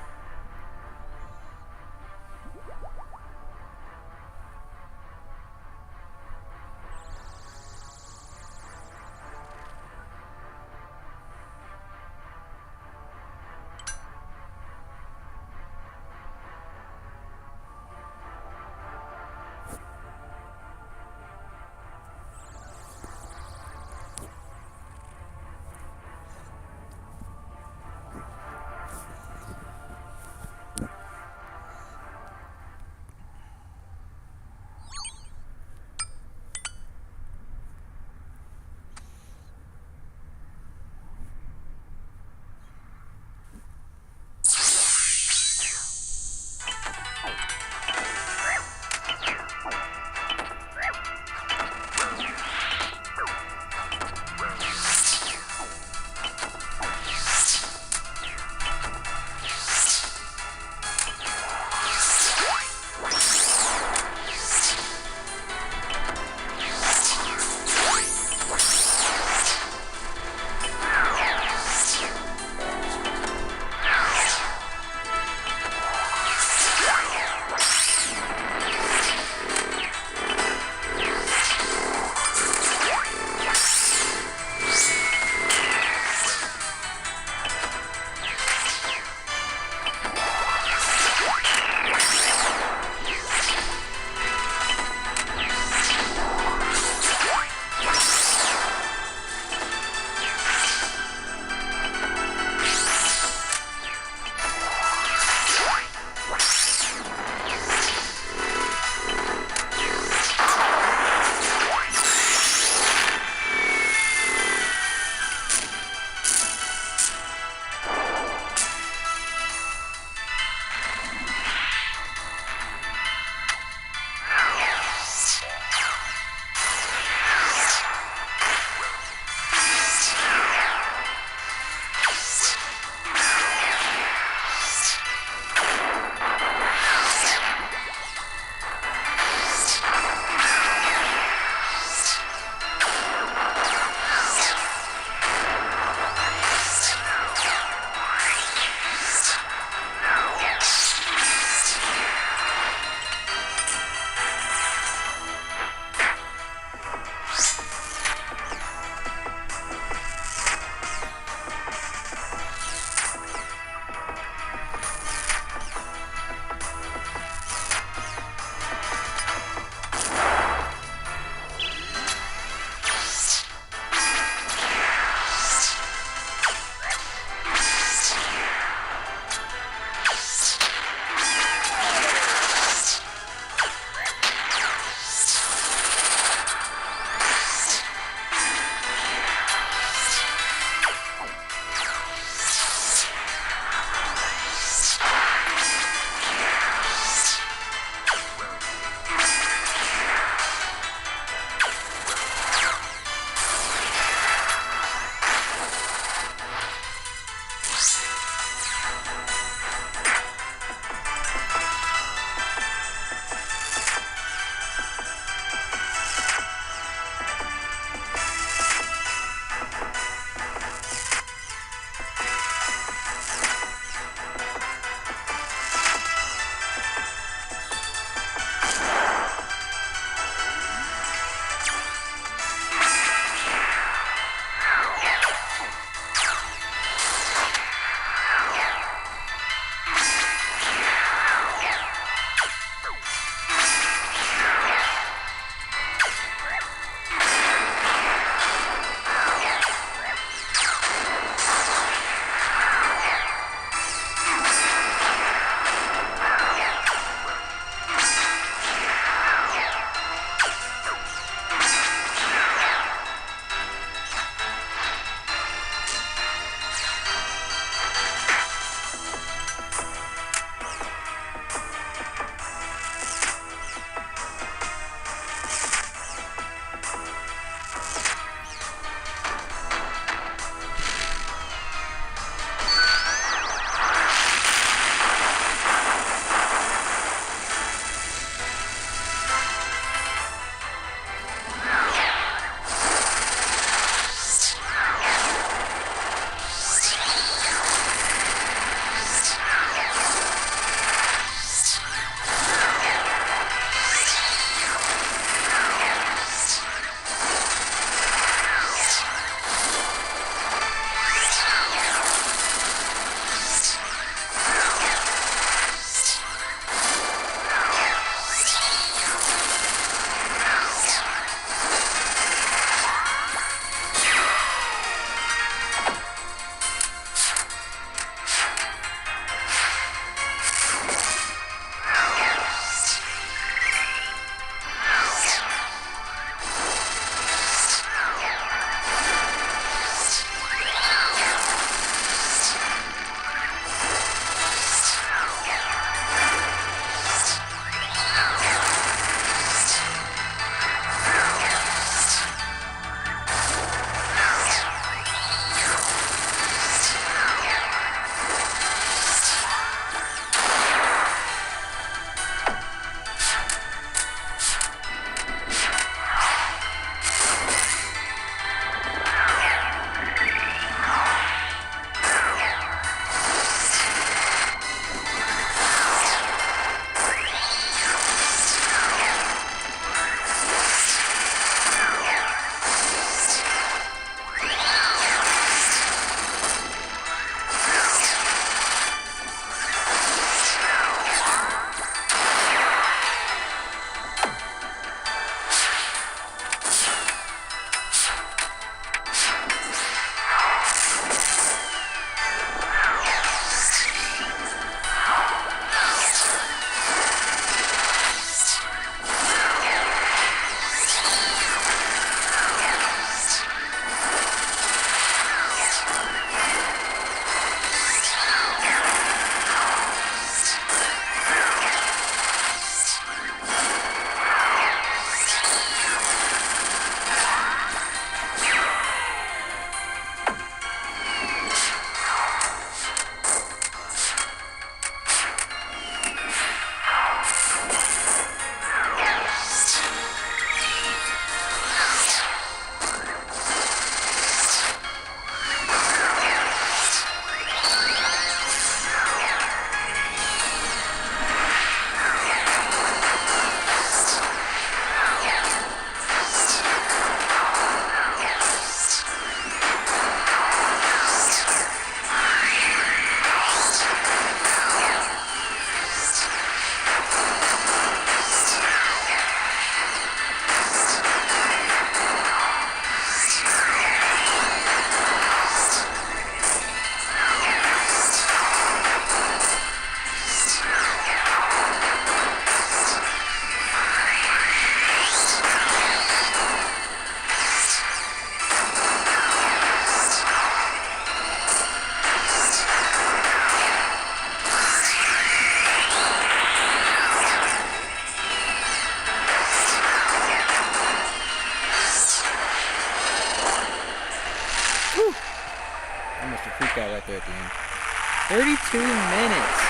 32 minutes.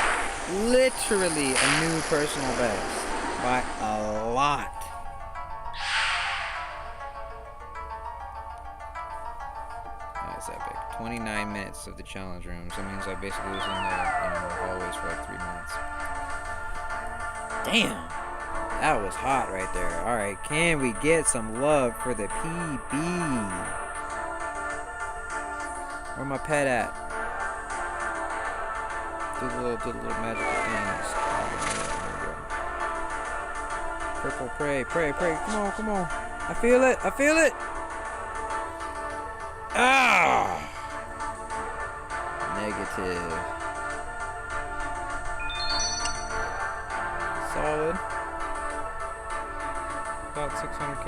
Literally a new personal best. By a lot. That's epic. 29 minutes of the challenge room. So that means I basically was in the hallways for like 3 minutes. Damn. That was hot right there. Alright, can we get some love for the PB? Where my pet at? Do the little magical things. Purple, pray. Come on. I feel it. Ah! Negative. Solid. About 600k.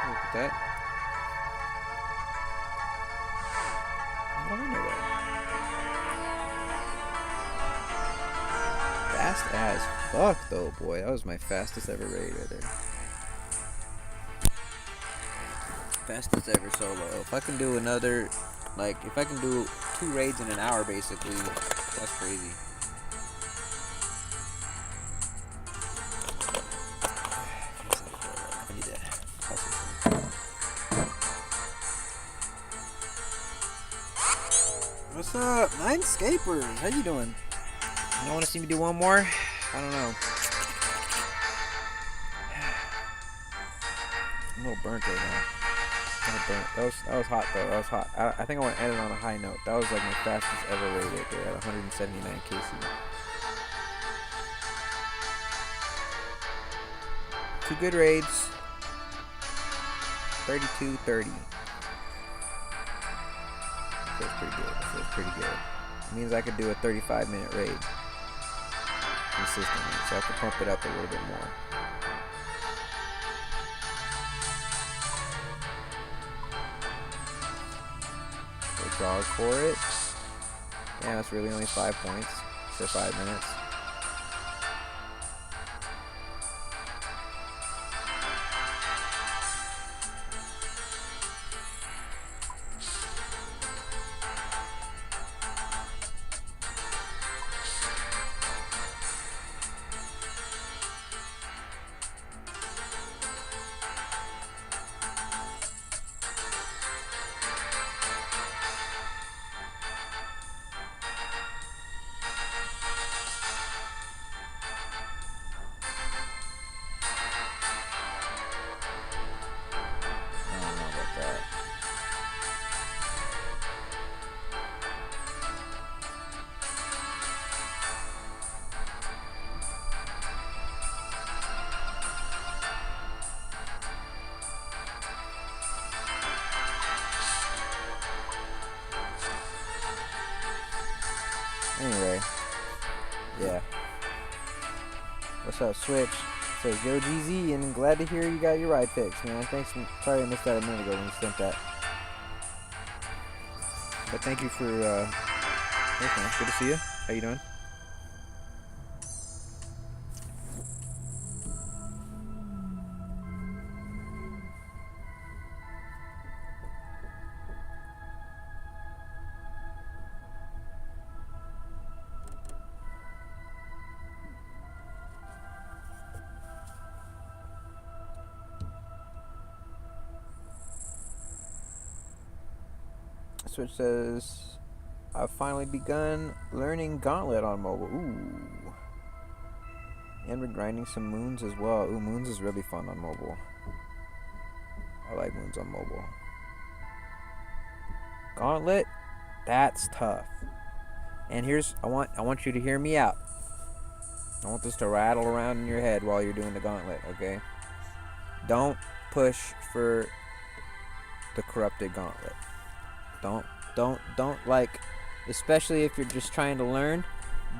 Look at that. How do I know that? Fast as fuck though, boy. That was my fastest ever raid right there. Fastest ever solo. If I can do another, like, if I can do 2 raids in an hour basically, that's crazy. I need to hustle. What's up? Nine Scapers. How you doing? You want to see me do one more? I don't know. I'm a little burnt right now. That was hot though. That was hot. I think I want to end it on a high note. That was like my fastest ever raid right there at 179 KC. 2 good raids. 32-30. Feels pretty good. It means I could do a 35-minute raid consistently, so I have to pump it up a little bit more. Jog for it. Yeah, that's really only 5 points for 5 minutes. Anyway, yeah. What's up, Switch? Says Yo GZ, and glad to hear you got your ride fixed, man. Thanks. Sorry I missed that a minute ago when you sent that. But thank you for, thanks, man. Good to see you. How you doing? Switch says, I've finally begun learning Gauntlet on mobile. Ooh. And we're grinding some Moons as well. Ooh, Moons is really fun on mobile. I like Moons on mobile. Gauntlet, that's tough. And here's, I want you to hear me out. I want this to rattle around in your head while you're doing the Gauntlet, okay? Don't push for the corrupted Gauntlet. Don't like, especially if you're just trying to learn,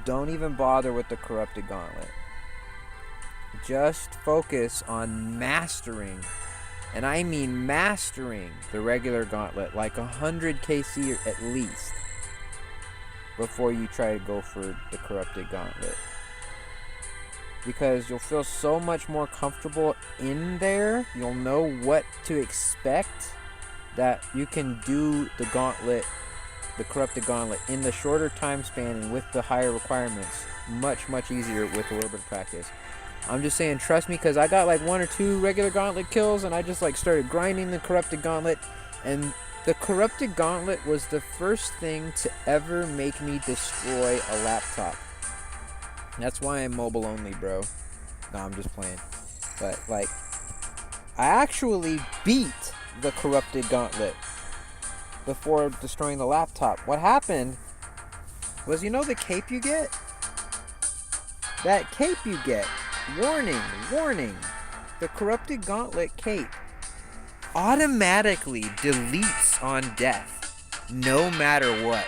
don't even bother with the corrupted Gauntlet. Just focus on mastering, and I mean mastering, the regular Gauntlet, like 100 KC at least, before you try to go for the corrupted Gauntlet. Because you'll feel so much more comfortable in there, you'll know what to expect, that you can do the gauntlet, the corrupted gauntlet, in the shorter time span and with the higher requirements much easier with a little bit of practice. I'm just saying, trust me, because I got like 1 or 2 regular gauntlet kills and I just like started grinding the corrupted gauntlet, and the corrupted gauntlet was the first thing to ever make me destroy a laptop. That's why I'm mobile only, bro. No, I'm just playing. But like, I actually beat the corrupted gauntlet before destroying the laptop. What happened was, you know the cape you get? That cape you get, warning, the corrupted gauntlet cape automatically deletes on death, no matter what.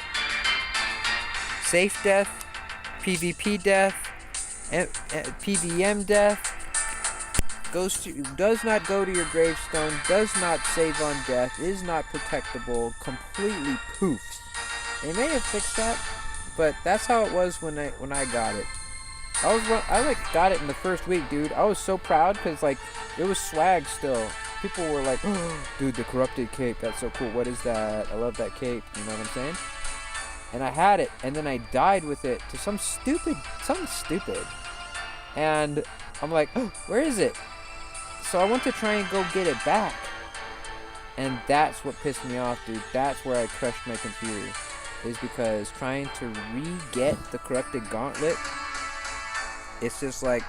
Safe death, PvP death, PVM death, does not go to your gravestone, does not save on death, is not protectable, completely poofs. They may have fixed that, but that's how it was when I got it. I like got it in the first week, dude. I was so proud because like it was swag still. People were like, oh, dude, the corrupted cape, that's so cool. What is that? I love that cape. You know what I'm saying? And I had it, and then I died with it to something stupid. And I'm like, oh, where is it? So I went to try and go get it back. And that's what pissed me off, dude. That's where I crushed my computer. Is because trying to re-get the corrupted gauntlet, it's just like,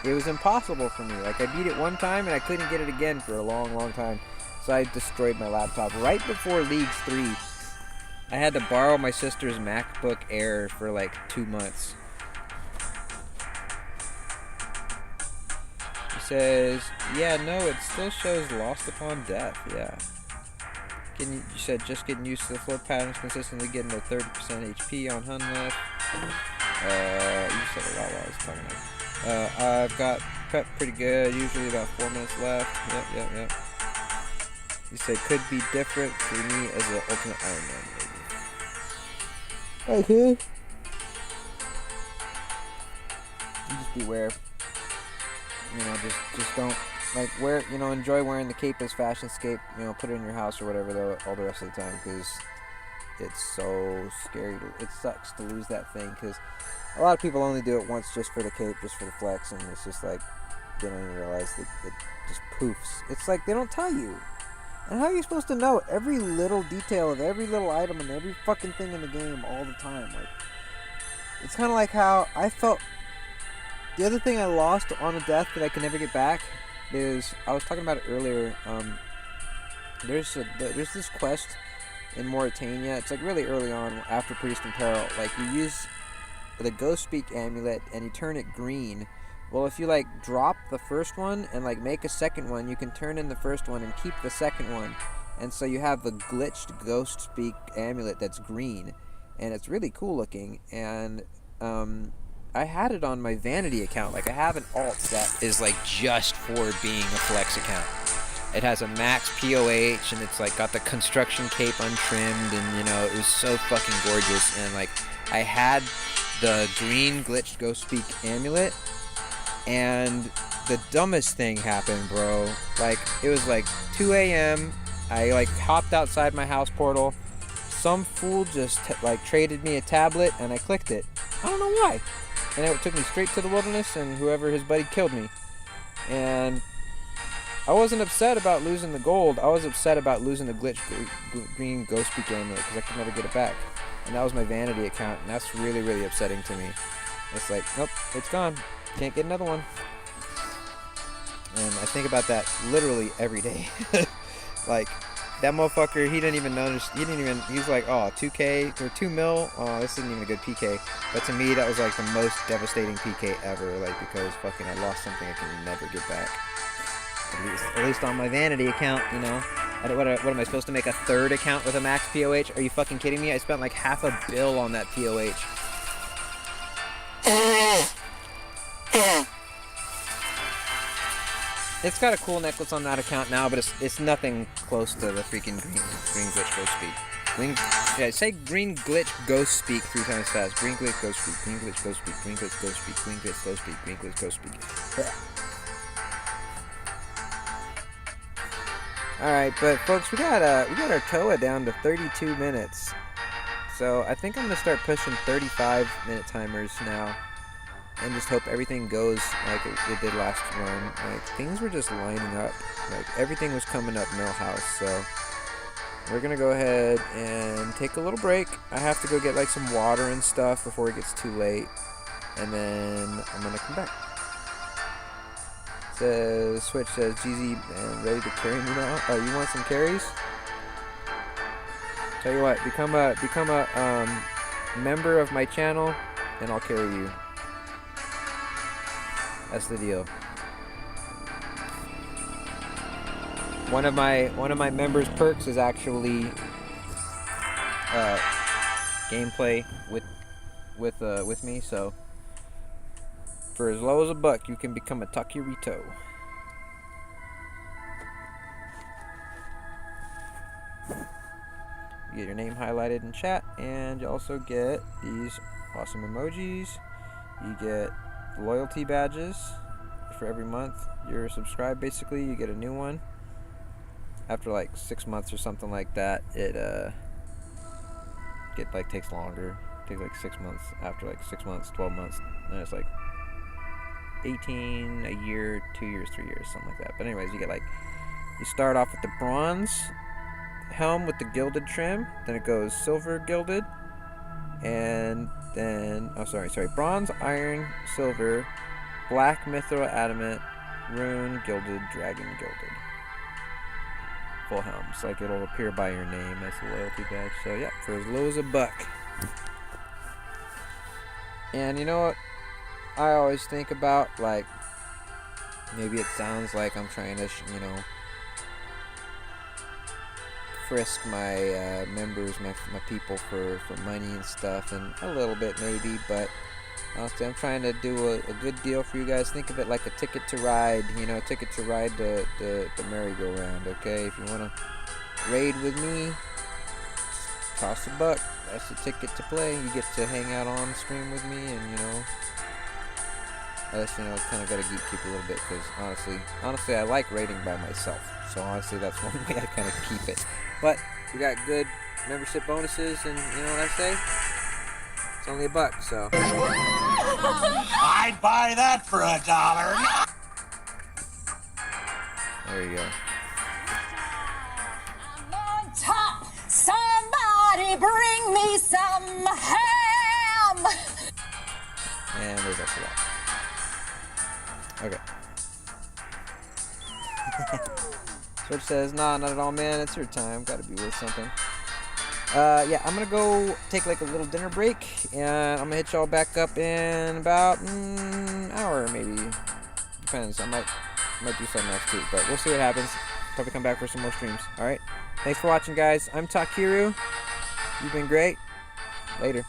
it was impossible for me. Like, I beat it one time and I couldn't get it again for a long time. So I destroyed my laptop right before Leagues 3. I had to borrow my sister's MacBook Air for like 2 months. He says, yeah, no, it still shows lost upon death. Yeah. You said just getting used to the floor patterns, consistently getting to 30% HP on Hun left. You said it while I was talking about. I've got prep pretty good, usually about 4 minutes left. Yep. You said could be different for me as an ultimate Iron Man, maybe. Okay. Just beware. You know, just don't, like, wear, you know, enjoy wearing the cape as fashionscape, you know, put it in your house or whatever though, all the rest of the time, because it's so scary. It sucks to lose that thing, because a lot of people only do it once just for the cape, just for the flex, and it's just like, they don't even realize that it just poofs. It's like, they don't tell you. And how are you supposed to know every little detail of every little item and every fucking thing in the game all the time? Like, it's kind of like how I felt. The other thing I lost on a death that I can never get back is, I was talking about it earlier, there's this quest in Mauritania. It's like really early on after Priest and Peril. Like, you use the Ghost Speak amulet and you turn it green. Well, if you like drop the first one and like make a second one, you can turn in the first one and keep the second one. And so you have the glitched Ghost Speak amulet that's green, and it's really cool looking. And I had it on my vanity account. Like, I have an alt that is like just for being a flex account. It has a max POH, and it's like got the construction cape untrimmed, and you know, it was so fucking gorgeous. And like, I had the green glitched Ghost Speak amulet, and the dumbest thing happened, bro. Like, it was like 2 a.m. I like hopped outside my house portal. Some fool just like traded me a tablet, and I clicked it. I don't know why. And it took me straight to the wilderness, and whoever his buddy killed me. And I wasn't upset about losing the gold. I was upset about losing the glitch green Ghost Speak amulet, because I could never get it back. And that was my vanity account, and that's really, really upsetting to me. It's like, nope, it's gone. Can't get another one. And I think about that literally every day. Like, that motherfucker, he didn't even notice. He's like, oh, 2K or 2 mil. Oh, this isn't even a good PK. But to me, that was like the most devastating PK ever. Like, because fucking I lost something I can never get back. At least on my vanity account, you know. What am I supposed to make a third account with a max POH? Are you fucking kidding me? I spent like half a bill on that POH. It's got a cool necklace on that account now, but it's nothing close to the freaking green glitch Ghost Speak. Say green glitch Ghost Speak 3 times fast. Green glitch Ghost Speak. Green glitch Ghost Speak. Green glitch Ghost Speak. Green glitch Ghost Speak. Green glitch Ghost Speak. All right, but folks, we got our TOA down to 32 minutes. So I think I'm gonna start pushing 35-minute timers now, and just hope everything goes like it did last run. Like things were just lining up. Like everything was coming up Millhouse. So we're gonna go ahead and take a little break. I have to go get like some water and stuff before it gets too late, and then I'm gonna come back. Says Switch says GZ man ready to carry me now. Oh, you want some carries? Tell you what, become a member of my channel, and I'll carry you. That's the deal. One of my members' perks is actually gameplay with me. So for as low as $1, you can become a Takiru. You get your name highlighted in chat, and you also get these awesome emojis. You get loyalty badges for every month you're subscribed. Basically, you get a new one after like 6 months or something like that. It takes longer. It takes like 6 months. After like 6 months, 12 months, then it's like 18, a year, 2 years, 3 years, something like that. But anyways, you start off with the bronze helm with the gilded trim, then it goes silver gilded, and then bronze, iron, silver, black, mithril, adamant, rune, gilded, dragon, gilded. Full helms, like it'll appear by your name as a loyalty badge. So yeah, for as low as $1. And you know what I always think about, like, maybe it sounds like I'm trying to frisk my members, my people for money and stuff, and a little bit maybe, but honestly I'm trying to do a good deal for you guys. Think of it like a ticket to ride, ticket to ride the merry-go-round. Okay, if you want to raid with me, toss $1. That's the ticket to play. You get to hang out on stream with me, and I just kind of gotta geek a little bit, because honestly I like raiding by myself. So honestly, that's one way I kind of keep it. But we got good membership bonuses, and you know what I say? It's only $1, so. I'd buy that for $1. There you go. I'm on top. Somebody bring me some ham. And there's also that. Okay. Switch says, nah, not at all, man. It's your time. Gotta be worth something. Yeah, I'm gonna go take like a little dinner break, and I'm gonna hit y'all back up in about an hour, maybe. Depends. I might do something else too, but we'll see what happens. Probably come back for some more streams. All right. Thanks for watching, guys. I'm Takiru. You've been great. Later.